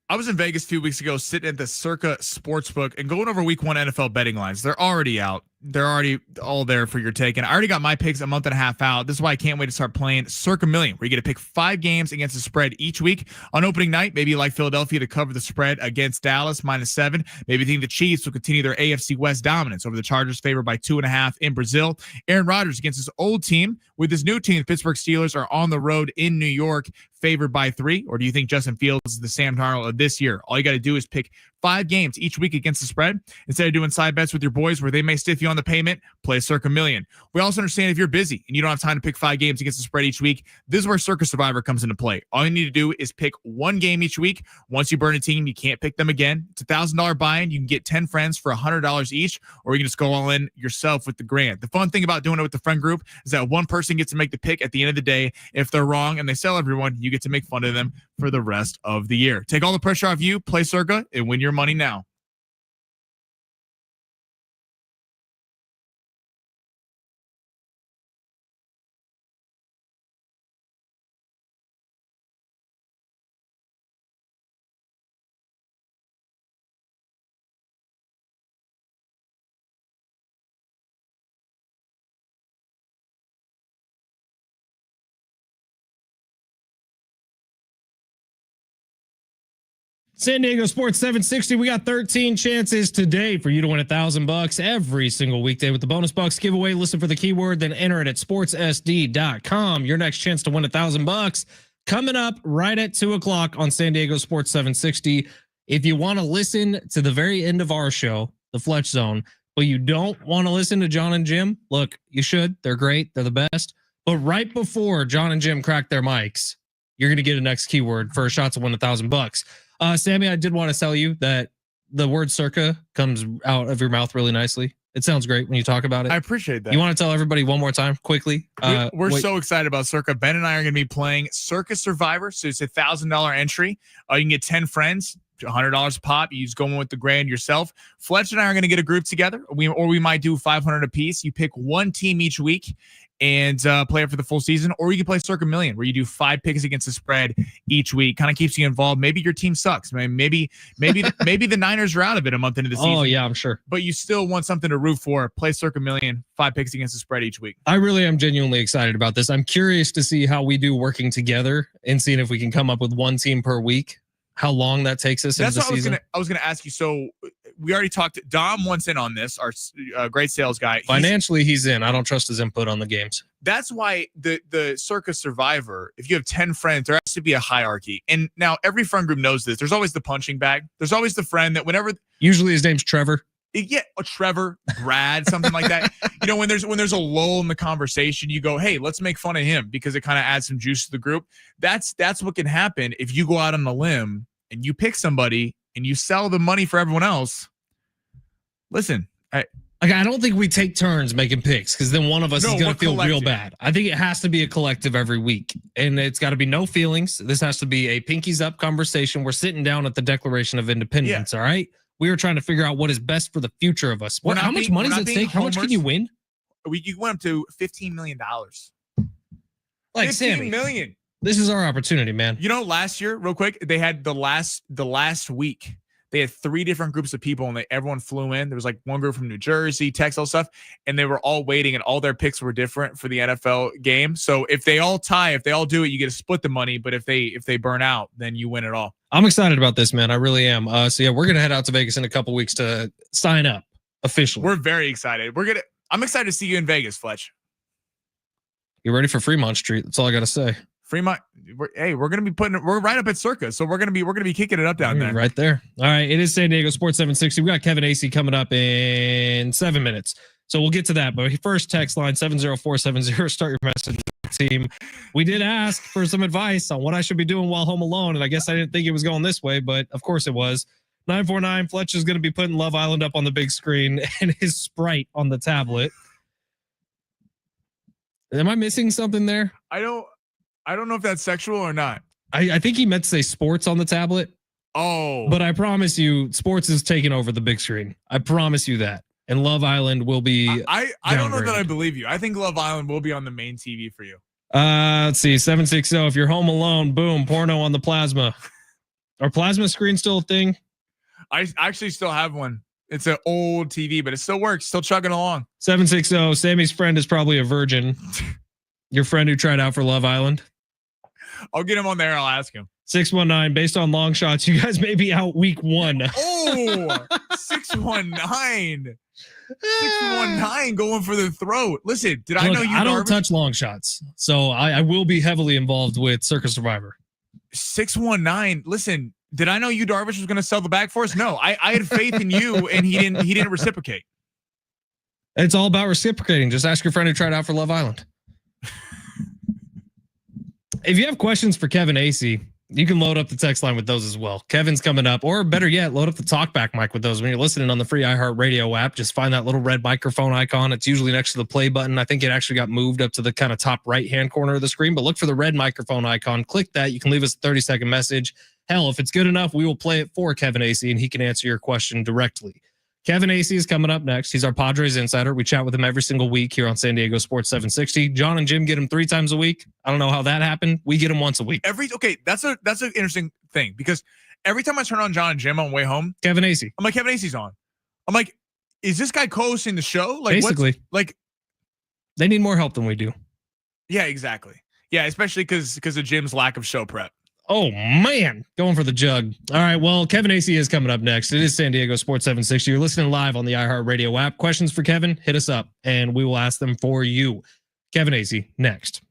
I was in Vegas a few weeks ago sitting at the Circa Sportsbook and going over week 1 NFL betting lines. They're already out. They're already all there for your take. And I already got my picks a month and a half out. This is why I can't wait to start playing Circa Million, where you get to pick 5 games against the spread each week. On opening night, maybe you like Philadelphia to cover the spread against Dallas -7. Maybe you think the Chiefs will continue their AFC West dominance over the Chargers, favored by 2.5 in Brazil. Aaron Rodgers against his old team. With his new team, the Pittsburgh Steelers are on the road in New York, favored by 3. Or do you think Justin Fields is the Sam Darnold of this year? All you got to do is pick 5 games each week against the spread. Instead of doing side bets with your boys where they may stiff you on the payment, play Circa Million. We also understand if you're busy and you don't have time to pick 5 games against the spread each week, this is where Circa Survivor comes into play. All you need to do is pick 1 game each week. Once you burn a team, you can't pick them again. It's a $1,000 buy-in. You can get 10 friends for $100 each, or you can just go all in yourself with the grand. The fun thing about doing it with the friend group is that one person gets to make the pick at the end of the day. If they're wrong and they sell everyone, you get to make fun of them for the rest of the year. Take all the pressure off you, play Circa, and win your money now. San Diego Sports 760. We got 13 chances today for you to win $1,000 every single weekday with the bonus bucks giveaway. Listen for the keyword, then enter it at sportssd.com. Your next chance to win $1,000 coming up right at 2:00 on San Diego Sports 760. If you want to listen to the very end of our show, the Fletch Zone, but you don't want to listen to John and Jim, look, you should. They're great. They're the best. But right before John and Jim crack their mics, you're going to get a next keyword for a shot to win $1,000. Sammy, I did want to tell you that the word circa comes out of your mouth really nicely. It sounds great when you talk about it. I appreciate that. You want to tell everybody one more time quickly? We're so excited about Circa. Ben and I are going to be playing Circa Survivor. So it's $1,000 entry. You can get 10 friends, $100 a pop. You just go in with the grand yourself. Fletch and I are going to get a group together. We might do 500 a piece. You pick one team each week and play it for the full season, or you can play Circa Million, where you do 5 picks against the spread each week. Kind of keeps you involved. Maybe your team sucks. Maybe the Niners are out of it a month into the season. Oh yeah, I'm sure. But you still want something to root for. Play Circa Million, 5 picks against the spread each week. I really am genuinely excited about this. I'm curious to see how we do working together and seeing if we can come up with one team per week. How long that takes us into the season. I was gonna ask you. So we already talked. Dom wants in on this. Our great sales guy. Financially, he's in. I don't trust his input on the games. That's why the Circa Survivor. If you have 10 friends, there has to be a hierarchy. And now every friend group knows this. There's always the punching bag. There's always the friend that whenever. Usually his name's Trevor. Yeah, Trevor, Brad, something like that. You know, when there's a lull in the conversation, you go, "Hey, let's make fun of him," because it kind of adds some juice to the group. That's what can happen if you go out on a limb and you pick somebody and you sell the money for everyone else. Listen, I don't think we take turns making picks, because then one of us is going to feel real bad. I think it has to be a collective every week, and it's got to be no feelings. This has to be a pinkies up conversation. We're sitting down at the Declaration of Independence. Yeah. All right. We were trying to figure out what is best for the future of us. How much money is at stake? How much can you win? You went up to $15 million. Like $15 million. This is our opportunity, man. You know, last year, real quick, they had the last week. They had 3 different groups of people, and everyone flew in. There was like one group from New Jersey, Texas, all stuff, and they were all waiting, and all their picks were different for the NFL game. So if they all tie, if they all do it, you get to split the money. But if they burn out, then you win it all. I'm excited about this, man. I really am. So yeah, we're gonna head out to Vegas in a couple weeks to sign up officially. We're very excited. I'm excited to see you in Vegas, Fletch. You ready for Fremont Street? That's all I got to say. Fremont. We're gonna be we're right up at Circa, so we're gonna be kicking it up down there. Right there. All right. It is San Diego Sports 760. We got Kevin Acee coming up in 7 minutes. So we'll get to that. But first, text line 70470. Start your message, team. We did ask for some advice on what I should be doing while home alone, and I guess I didn't think it was going this way, but of course it was. 949. Fletch is going to be putting Love Island up on the big screen and his Sprite on the tablet. Am I missing something there? I don't know if that's sexual or not. I think he meant to say sports on the tablet. Oh. But I promise you, sports is taking over the big screen. I promise you that. And Love Island will be. I don't know that I believe you. I think Love Island will be on the main TV for you. Let's see. 760. If you're home alone, boom, porno on the plasma. Are plasma screens still a thing? I actually still have one. It's an old TV, but it still works. Still chugging along. 760. Sammy's friend is probably a virgin. Your friend who tried out for Love Island. I'll get him on there. I'll ask him. 619. Based on long shots, you guys may be out week 1. Oh, 619. 619 going for the throat. Listen, I know you? I don't touch long shots, so I will be heavily involved with Circa Survivor. 619. Listen, did I know you Darvish was going to sell the bag for us? No, I had faith in you, and he didn't reciprocate. It's all about reciprocating. Just ask your friend who tried out for Love Island. If you have questions for Kevin Acee, you can load up the text line with those as well. Kevin's coming up, or better yet, load up the talkback mic with those. When you're listening on the free iHeartRadio app, just find that little red microphone icon. It's usually next to the play button. I think it actually got moved up to the kind of top right-hand corner of the screen, but look for the red microphone icon. Click that. You can leave us a 30-second message. Hell, if it's good enough, we will play it for Kevin Acee, and he can answer your question directly. Kevin Acee is coming up next. He's our Padres insider. We chat with him every single week here on San Diego Sports 760. John and Jim get him 3 times a week. I don't know how that happened. We get him once a week. That's an interesting thing, because every time I turn on John and Jim on the way home, Kevin Acee. I'm like, Kevin Acee's on. I'm like, is this guy co-hosting the show? Like, basically, they need more help than we do. Yeah, exactly. Yeah, especially because of Jim's lack of show prep. Oh, man. Going for the jug. All right. Well, Kevin Acee is coming up next. It is San Diego Sports 760. You're listening live on the iHeartRadio app. Questions for Kevin? Hit us up, and we will ask them for you. Kevin Acee, next.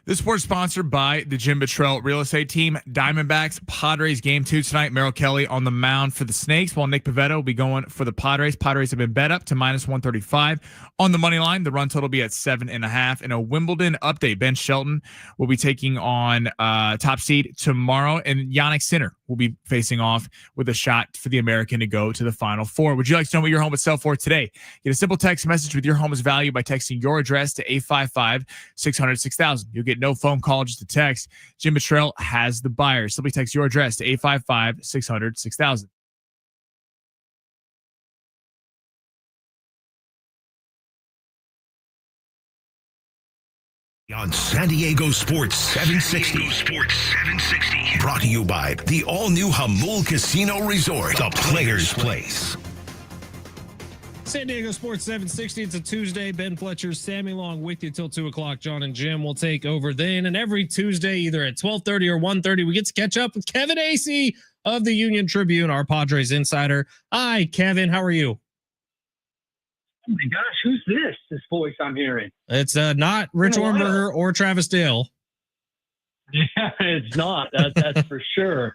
This sports sponsored by the Jim Buttrell Real Estate Team. Diamondbacks, Padres game 2 tonight. Merrill Kelly on the mound for the Snakes, while Nick Pivetta will be going for the Padres. Padres have been bet up to -135 on the money line. The run total will be at 7.5. In a Wimbledon update, Ben Shelton will be taking on top seed tomorrow, and Yannick Sinner will be facing off with a shot for the American to go to the Final Four. Would you like to know what your home would sell for today? Get a simple text message with your home's value by texting your address to 855-600-6000. You'll get no phone call, just a text. Jim Buttrell has the buyer. Simply text your address to 855-600-6000. On San Diego Sports 760. Brought to you by the all-new Hamul Casino Resort, the Players Place. San Diego Sports 760. It's a Tuesday. Ben Fletcher, Sammy Long with you till 2 o'clock. John and Jim will take over then. And every Tuesday, either at 12:30 or 1:30, we get to catch up with Kevin Acee of the Union Tribune, our Padres insider. Hi, Kevin. How are you? Oh my gosh, who's this voice I'm hearing? It's not Rich Ornberger or Travis Dale. Yeah, it's not. That's for sure.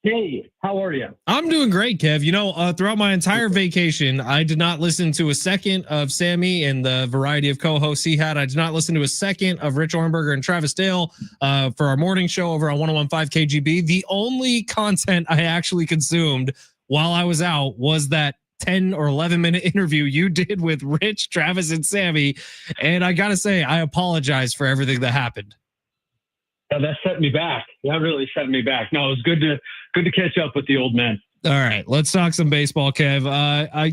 Hey, how are you? I'm doing great, Kev. You know, throughout my entire vacation, I did not listen to a second of Sammy and the variety of co-hosts he had. I did not listen to a second of Rich Ornberger and Travis Dale for our morning show over on 101.5 KGB. The only content I actually consumed while I was out was that 10 or 11-minute interview you did with Rich, Travis, and Sammy. And I got to say, I apologize for everything that happened. Yeah, that set me back. That really set me back. No, it was good to catch up with the old man. All right, let's talk some baseball, Kev. I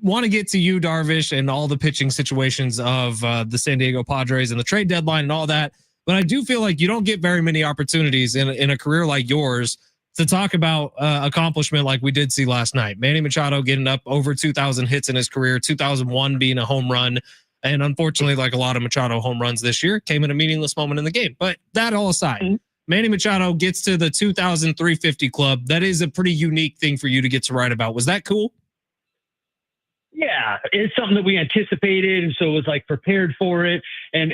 want to get to you, Darvish, and all the pitching situations of the San Diego Padres and the trade deadline and all that. But I do feel like you don't get very many opportunities in a career like yours to talk about accomplishment like we did see last night. Manny Machado getting up over 2,000 hits in his career, 2001 being a home run. And unfortunately, like a lot of Machado home runs this year, came in a meaningless moment in the game. But that all aside, Manny Machado gets to the 2,350 club. That is a pretty unique thing for you to get to write about. Was that cool? Yeah, it's something that we anticipated, and so it was like prepared for it. And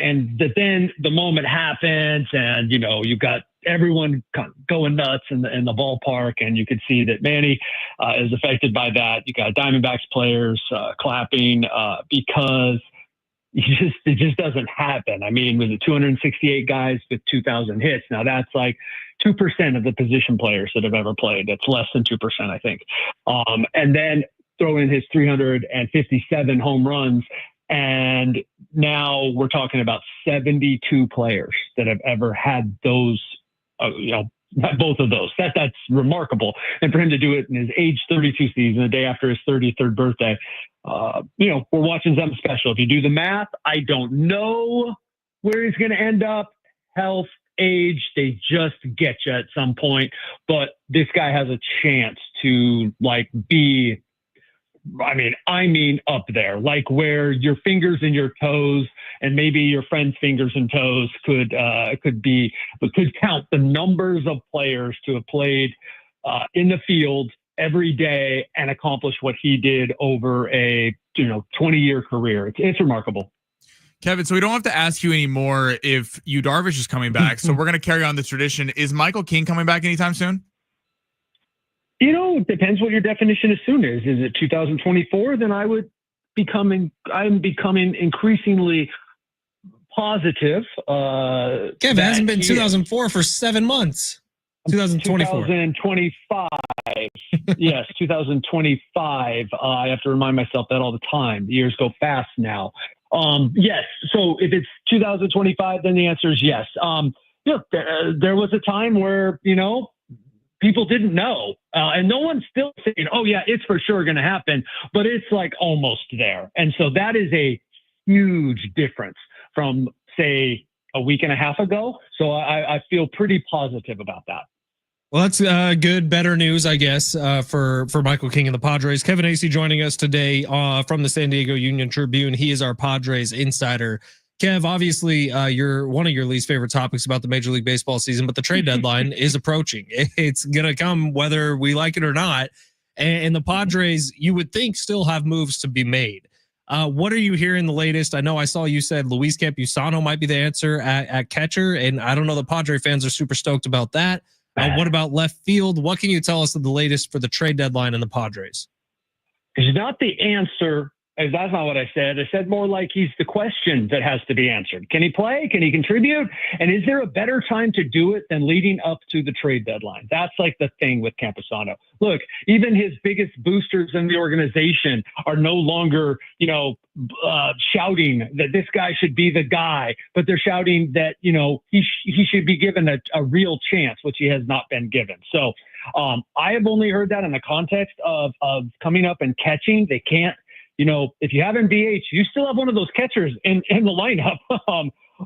then the moment happens, and you know, you've got everyone going nuts in the ballpark, and you could see that Manny is affected by that. You got Diamondbacks players clapping because it just doesn't happen. I mean, with the 268 guys with 2,000 hits, now that's like 2% of the position players that have ever played. That's less than 2%, I think. And then throw in his 357 home runs, and now we're talking about 72 players that have ever had those, both of those. That's remarkable. And for him to do it in his age 32 season, the day after his 33rd birthday, we're watching something special. If you do the math, I don't know where he's going to end up. Health, age, they just get you at some point. But this guy has a chance to be, I mean, up there, like where your fingers and your toes, and maybe your friend's fingers and toes could count the numbers of players to have played in the field every day and accomplish what he did over a 20-year career. It's remarkable. Kevin, so we don't have to ask you anymore if Yu Darvish is coming back. So we're going to carry on the tradition. Is Michael King coming back anytime soon? It depends what your definition of soon is. Is it 2024? Then I'm becoming increasingly positive. Kev, it hasn't been 2004 for 7 months. 2024. 2025. Yes, 2025. I have to remind myself that all the time. The years go fast now. Yes. So if it's 2025, then the answer is yes. There was a time where, people didn't know. And no one's still saying, oh, yeah, it's for sure going to happen. But it's like almost there. And so that is a huge difference from, say, a week and a half ago. So I feel pretty positive about that. Well, that's good, better news, I guess, for Michael King and the Padres. Kevin Acee joining us today from the San Diego Union Tribune. He is our Padres insider. Kev, obviously, one of your least favorite topics about the Major League Baseball season, but the trade deadline is approaching. It's going to come whether we like it or not. And the Padres, you would think, still have moves to be made. What are you hearing the latest? I know I saw you said Luis Campusano might be the answer at catcher, and I don't know the Padre fans are super stoked about that. What about left field? What can you tell us of the latest for the trade deadline and the Padres? He's not the answer. That's not what I said. I said more like he's the question that has to be answered. Can he play? Can he contribute? And is there a better time to do it than leading up to the trade deadline? That's like the thing with Campusano. Look, even his biggest boosters in the organization are no longer, shouting that this guy should be the guy, but they're shouting that, he should be given a real chance, which he has not been given. So I have only heard that in the context of coming up and catching. They can't. If you haven't BH, you still have one of those catchers in the lineup.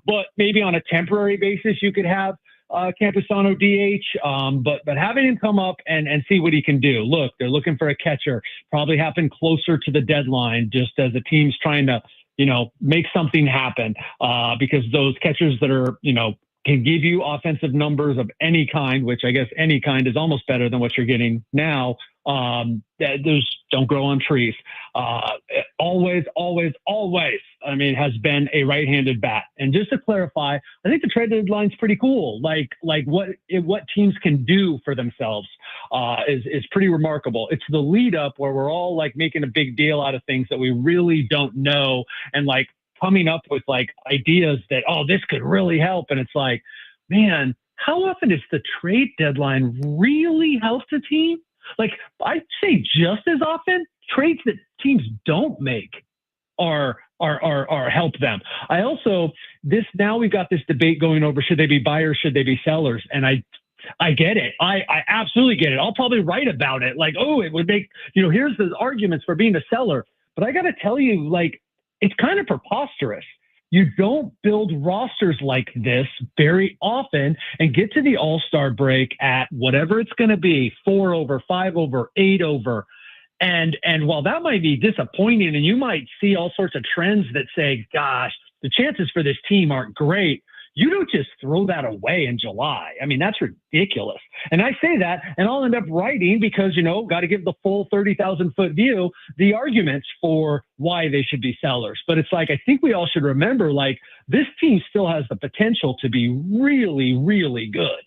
But maybe on a temporary basis, you could have Campusano DH. But having him come up and see what he can do. Look, they're looking for a catcher. Probably happen closer to the deadline, just as the team's trying to, make something happen. Because those catchers that are, can give you offensive numbers of any kind, which I guess any kind is almost better than what you're getting now. Those don't grow on trees. Always, has been a right-handed bat. And just to clarify, I think the trade deadline's pretty cool. Like what teams can do for themselves is pretty remarkable. It's the lead up where we're all like making a big deal out of things that we really don't know, and like coming up with like ideas that, this could really help. And it's like, man, how often does the trade deadline really help the team? Like, I'd say just as often, trades that teams don't make are help them. Now we've got this debate going over, should they be buyers, should they be sellers? And I get it. I absolutely get it. I'll probably write about it. Like, it would make, here's the arguments for being a seller. But I got to tell you, like, it's kind of preposterous. You don't build rosters like this very often and get to the All-Star break at whatever it's going to be, 4 over, 5 over, 8 over. And while that might be disappointing and you might see all sorts of trends that say, gosh, the chances for this team aren't great, you don't just throw that away in July. I mean, that's ridiculous. And I say that, and I'll end up writing because, got to give the full 30,000-foot view, the arguments for why they should be sellers. But it's like, I think we all should remember, like, this team still has the potential to be really, really good.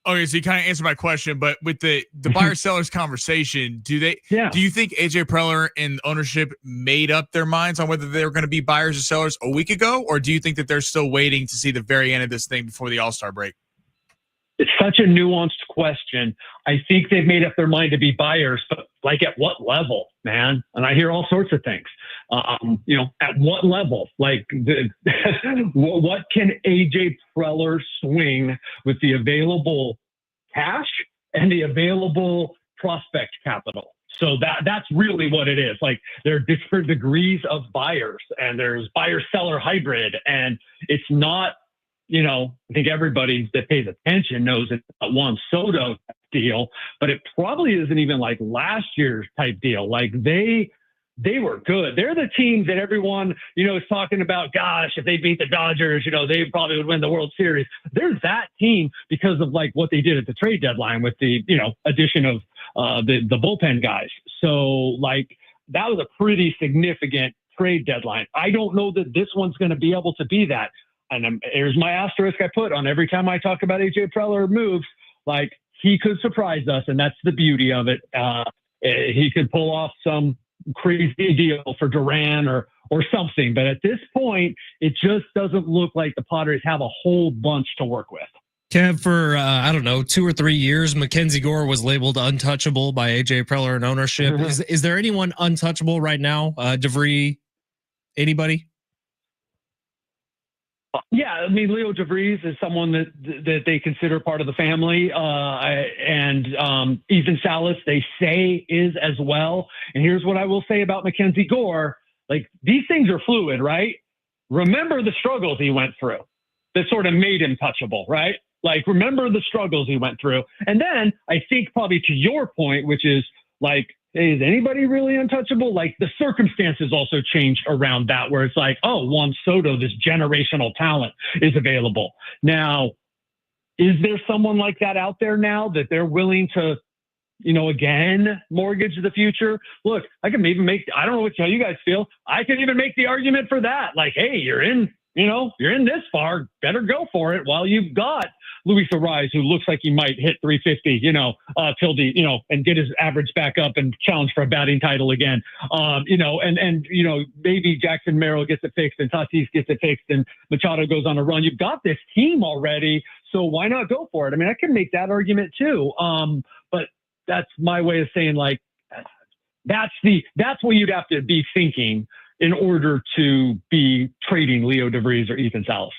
Okay, so you kind of answered my question, but with the buyer sellers conversation, do you think AJ Preller and ownership made up their minds on whether they were going to be buyers or sellers a week ago, or do you think that they're still waiting to see the very end of this thing before the All-Star break? It's such a nuanced question. I think they've made up their mind to be buyers, but like at what level, man? And I hear all sorts of things. At what level? Like, what can AJ Preller swing with the available cash and the available prospect capital? So that's really what it is. Like, there are different degrees of buyers, and there's buyer-seller hybrid, and it's not. I think everybody that pays attention knows it's a Juan Soto deal, but it probably isn't even like last year's type deal. Like they were good. They're the team that everyone, is talking about. Gosh, if they beat the Dodgers, they probably would win the World Series. They're that team because of like what they did at the trade deadline with the, addition of the bullpen guys. So like that was a pretty significant trade deadline. I don't know that this one's going to be able to be that. And here's my asterisk I put on every time I talk about AJ Preller moves. Like, he could surprise us, and that's the beauty of it. He could pull off some crazy deal for Duran or something. But at this point, it just doesn't look like the Padres have a whole bunch to work with. Kev, for, 2 or 3 years, Mackenzie Gore was labeled untouchable by AJ Preller and ownership. Mm-hmm. Is there anyone untouchable right now? DeVries, anybody? Yeah, I mean, Leo DeVries is someone that they consider part of the family, and Ethan Salas, they say, is as well. And here's what I will say about Mackenzie Gore. Like, these things are fluid, right? Remember the struggles he went through that sort of made him touchable, right? Like, remember the struggles he went through. And then I think probably to your point, which is like, hey, is anybody really untouchable? Like, the circumstances also changed around that, where it's like, oh, Juan Soto, this generational talent, is available. Now, is there someone like that out there now that they're willing to, again, mortgage the future. Look, I can even make, I don't know how you guys feel. I can even make the argument for that. Like, hey, you're in this far, better go for it while you've got Luis Ariz, who looks like he might hit 350, till and get his average back up and challenge for a batting title again. Maybe Jackson Merrill gets it fixed and Tatis gets it fixed and Machado goes on a run. You've got this team already, so why not go for it? I mean, I can make that argument too. But that's my way of saying, like, that's what you'd have to be thinking in order to be trading Leo DeVries or Ethan Salas.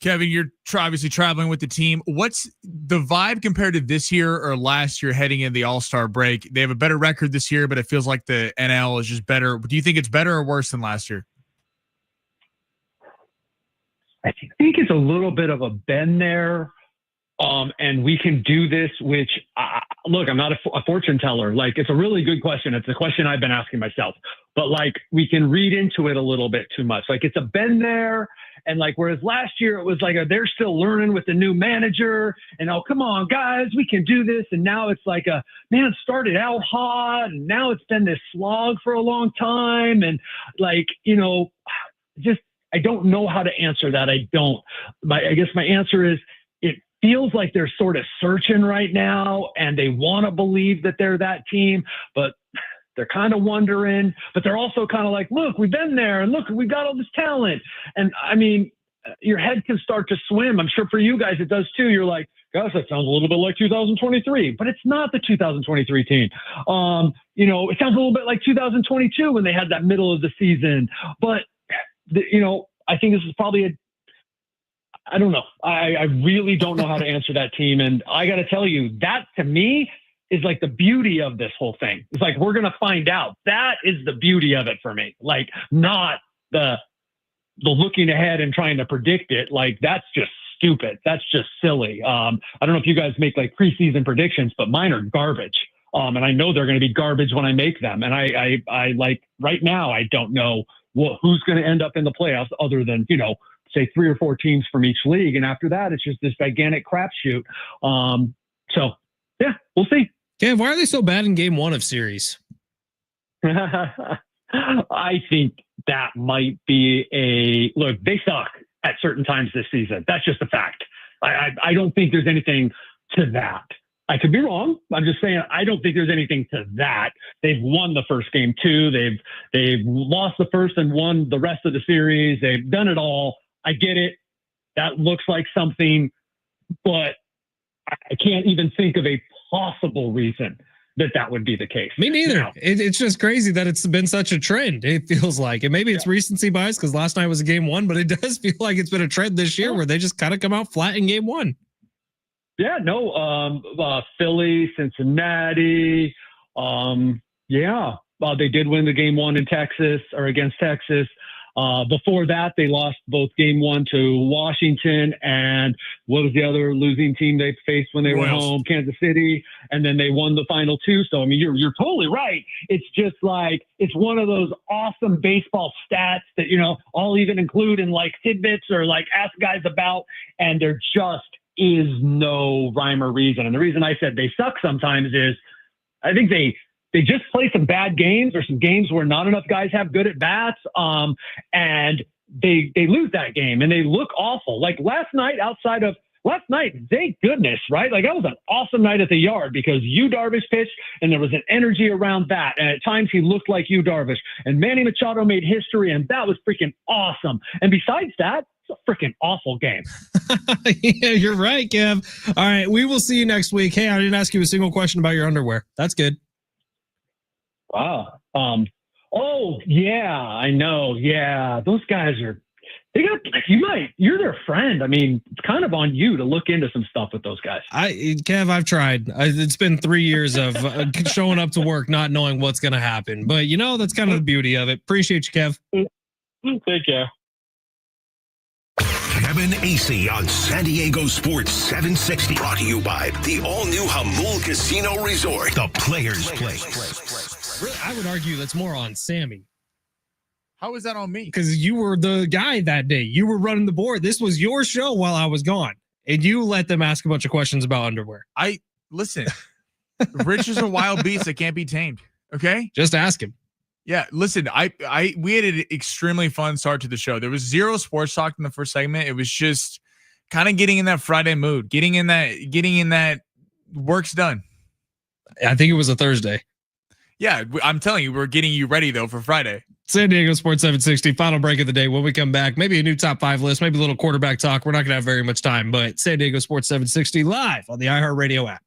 Kevin, you're obviously traveling with the team. What's the vibe compared to this year or last year heading into the All-Star break? They have a better record this year, but it feels like the NL is just better. Do you think it's better or worse than last year? I think it's a little bit of a bend there. And we can do this, which, look, I'm not a fortune teller. Like, it's a really good question. It's a question I've been asking myself. But, like, we can read into it a little bit too much. Like, it's a bend there. And, like, whereas last year it was like, they're still learning with the new manager. And, oh, come on, guys, we can do this. And now it's like, it started out hot. And now it's been this slog for a long time. And, like, I don't know how to answer that. I guess my answer is, feels like they're sort of searching right now and they want to believe that they're that team, but they're kind of wondering, but they're also kind of like, look, we've been there and look, we've got all this talent. And I mean, your head can start to swim. I'm sure for you guys, it does too. You're like, gosh, that sounds a little bit like 2023, but it's not the 2023 team. It sounds a little bit like 2022 when they had that middle of the season, but I think this is probably I don't know. I really don't know how to answer that team. And I got to tell you, that to me is like the beauty of this whole thing. It's like, we're going to find out. That is the beauty of it for me. Like, not the looking ahead and trying to predict it. Like, that's just stupid. That's just silly. I don't know if you guys make like preseason predictions, but mine are garbage. And I know they're going to be garbage when I make them. And I like right now, I don't know who's going to end up in the playoffs other than, say 3 or 4 teams from each league. And after that, it's just this gigantic crapshoot. So yeah, we'll see. Kev, why are they so bad in game 1 of series? I think that might be look, they suck at certain times this season. That's just a fact. I don't think there's anything to that. I could be wrong. I'm just saying, I don't think there's anything to that. They've won the first game 2. They've lost the first and won the rest of the series. They've done it all. I get it. That looks like something, but I can't even think of a possible reason that would be the case. Me neither. Now, It's just crazy that it's been such a trend. It feels like, and maybe it's recency bias because last night was a game 1, but it does feel like it's been a trend this year where they just kind of come out flat in game 1. Yeah, no, Philly, Cincinnati. They did win the game 1 in Texas or against Texas. Before that, they lost both game 1 to Washington and what was the other losing team they faced when they were home? Kansas City. And then they won the final 2. So, I mean, you're totally right. It's just like, it's one of those awesome baseball stats that, I'll even include in like tidbits or like ask guys about, and there just is no rhyme or reason. And the reason I said they suck sometimes is I think they just play some bad games or some games where not enough guys have good at bats. And they lose that game and they look awful. Like last night, thank goodness, right? Like that was an awesome night at the Yard because Darvish pitched and there was an energy around that. And at times he looked like Darvish, and Manny Machado made history, and that was freaking awesome. And besides that, it's a freaking awful game. Yeah, you're right, Kev. All right. We will see you next week. Hey, I didn't ask you a single question about your underwear. That's good. Wow. Oh yeah, I know. Yeah. Those guys you're their friend. I mean, it's kind of on you to look into some stuff with those guys. Kev, I've tried. It's been 3 years of showing up to work, not knowing what's going to happen, but that's kind of the beauty of it. Appreciate you, Kev. Take care. Kevin Acee on San Diego Sports 760. Brought to you by the all-new Jamul Casino Resort, the Players Place. Really, I would argue that's more on Sammy. How is that on me? Because you were the guy that day. You were running the board. This was your show while I was gone. And you let them ask a bunch of questions about underwear. Listen, Rich is a wild beast that can't be tamed. Okay. Just ask him. Yeah, listen, we had an extremely fun start to the show. There was zero sports talk in the first segment. It was just kind of getting in that Friday mood, getting in that work's done. I think it was a Thursday. Yeah, I'm telling you, we're getting you ready though for Friday. San Diego Sports 760, final break of the day. When we come back, maybe a new top 5 list, maybe a little quarterback talk. We're not going to have very much time, but San Diego Sports 760 live on the iHeartRadio app.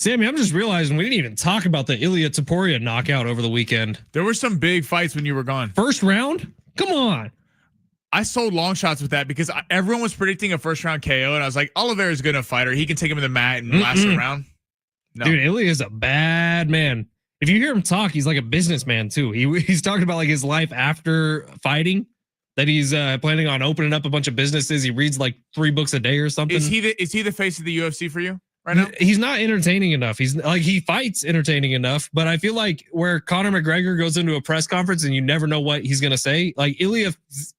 Sammy, I'm just realizing we didn't even talk about the Ilya Taporia knockout over the weekend. There were some big fights when you were gone. First round? Come on. I sold long shots with that because everyone was predicting a first round KO, and I was like, Oliveira is good a fighter. He can take him to the mat and last a round. No. Dude, Ilya is a bad man. If you hear him talk, he's like a businessman too. He's talking about like his life after fighting, that he's planning on opening up a bunch of businesses. He reads like 3 books a day or something. Is he the face of the UFC for you right now? He's not entertaining enough. He's like, he fights entertaining enough, but I feel like where Conor McGregor goes into a press conference and you never know what he's going to say, like Ilya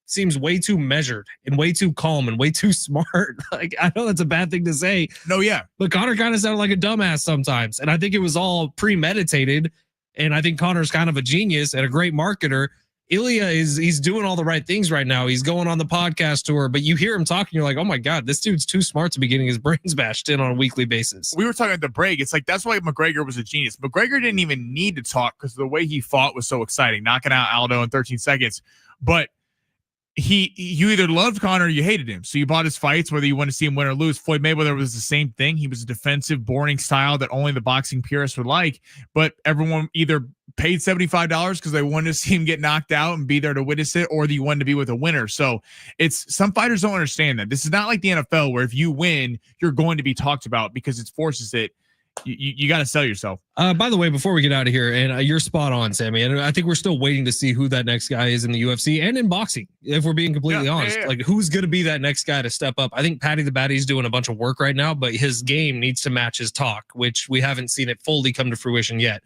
seems way too measured and way too calm and way too smart. Like, I know that's a bad thing to say. No, yeah. But Conor kind of sounded like a dumbass sometimes. And I think it was all premeditated. And I think Conor's kind of a genius and a great marketer. Ilya he's doing all the right things right now. He's going on the podcast tour, but you hear him talking, you're like, oh my God, this dude's too smart to be getting his brains bashed in on a weekly basis. We were talking at the break. It's like, that's why McGregor was a genius. McGregor didn't even need to talk because the way he fought was so exciting, knocking out Aldo in 13 seconds. But you either loved Conor or you hated him. So you bought his fights, whether you want to see him win or lose. Floyd Mayweather was the same thing. He was a defensive, boring style that only the boxing purists would like, but everyone either paid $75 because they wanted to see him get knocked out and be there to witness it, or you wanted to be with a winner. So it's, some fighters don't understand that. This is not like the NFL where if you win, you're going to be talked about because it forces it. You got to sell yourself. By the way, before we get out of here, and you're spot on, Sammy, and I think we're still waiting to see who that next guy is in the UFC and in boxing, if we're being completely honest. Like, who's going to be that next guy to step up? I think Paddy the Baddy's doing a bunch of work right now, but his game needs to match his talk, which we haven't seen it fully come to fruition yet.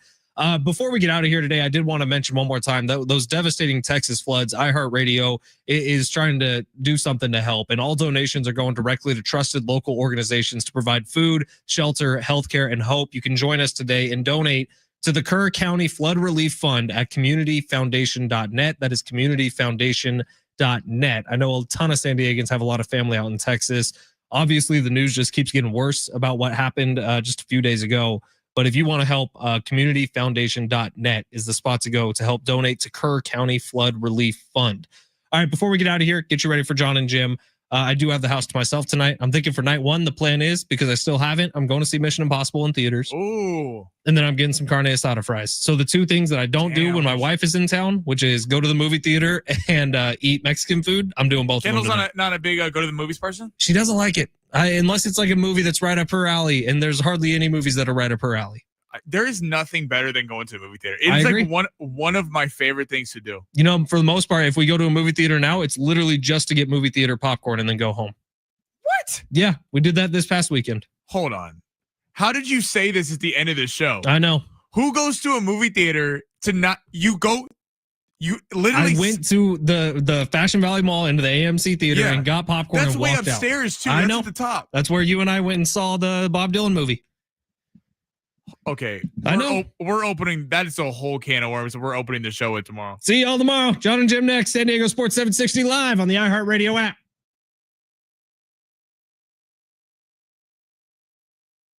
Before we get out of here today, I did want to mention one more time that those devastating Texas floods, iHeartRadio is trying to do something to help, and all donations are going directly to trusted local organizations to provide food, shelter, healthcare, and hope. You can join us today and donate to the Kerr County Flood Relief Fund at communityfoundation.net. That is communityfoundation.net. I know a ton of San Diegans have a lot of family out in Texas. Obviously, the news just keeps getting worse about what happened just a few days ago. But if you want to help, communityfoundation.net is the spot to go to help donate to Kerr County Flood Relief Fund. All right, before we get out of here, get you ready for John and Jim. I do have the house to myself tonight. I'm thinking for night 1, the plan is, because I still haven't, I'm going to see Mission Impossible in theaters. Ooh. And then I'm getting some carne asada fries. So the 2 things that I don't do when my wife is in town, which is go to the movie theater and eat Mexican food, I'm doing both. Kendall's not a big go to the movies person? She doesn't like it. Unless it's like a movie that's right up her alley, and there's hardly any movies that are right up her alley. There is nothing better than going to a movie theater. It's like one of my favorite things to do. You know, for the most part, if we go to a movie theater now, it's literally just to get movie theater popcorn and then go home. What? Yeah, we did that this past weekend. Hold on. How did you say this at the end of the show? I know. Who goes to a movie theater to not... You literally... I went to the Fashion Valley Mall into the AMC theater and got popcorn and walked out. That's way upstairs, too. I That's know. At the top. That's where you and I went and saw the Bob Dylan movie. Okay. I know. We're opening... That is a whole can of worms. We're opening the show tomorrow. See y'all tomorrow. John and Jim next. San Diego Sports 760 live on the iHeartRadio app.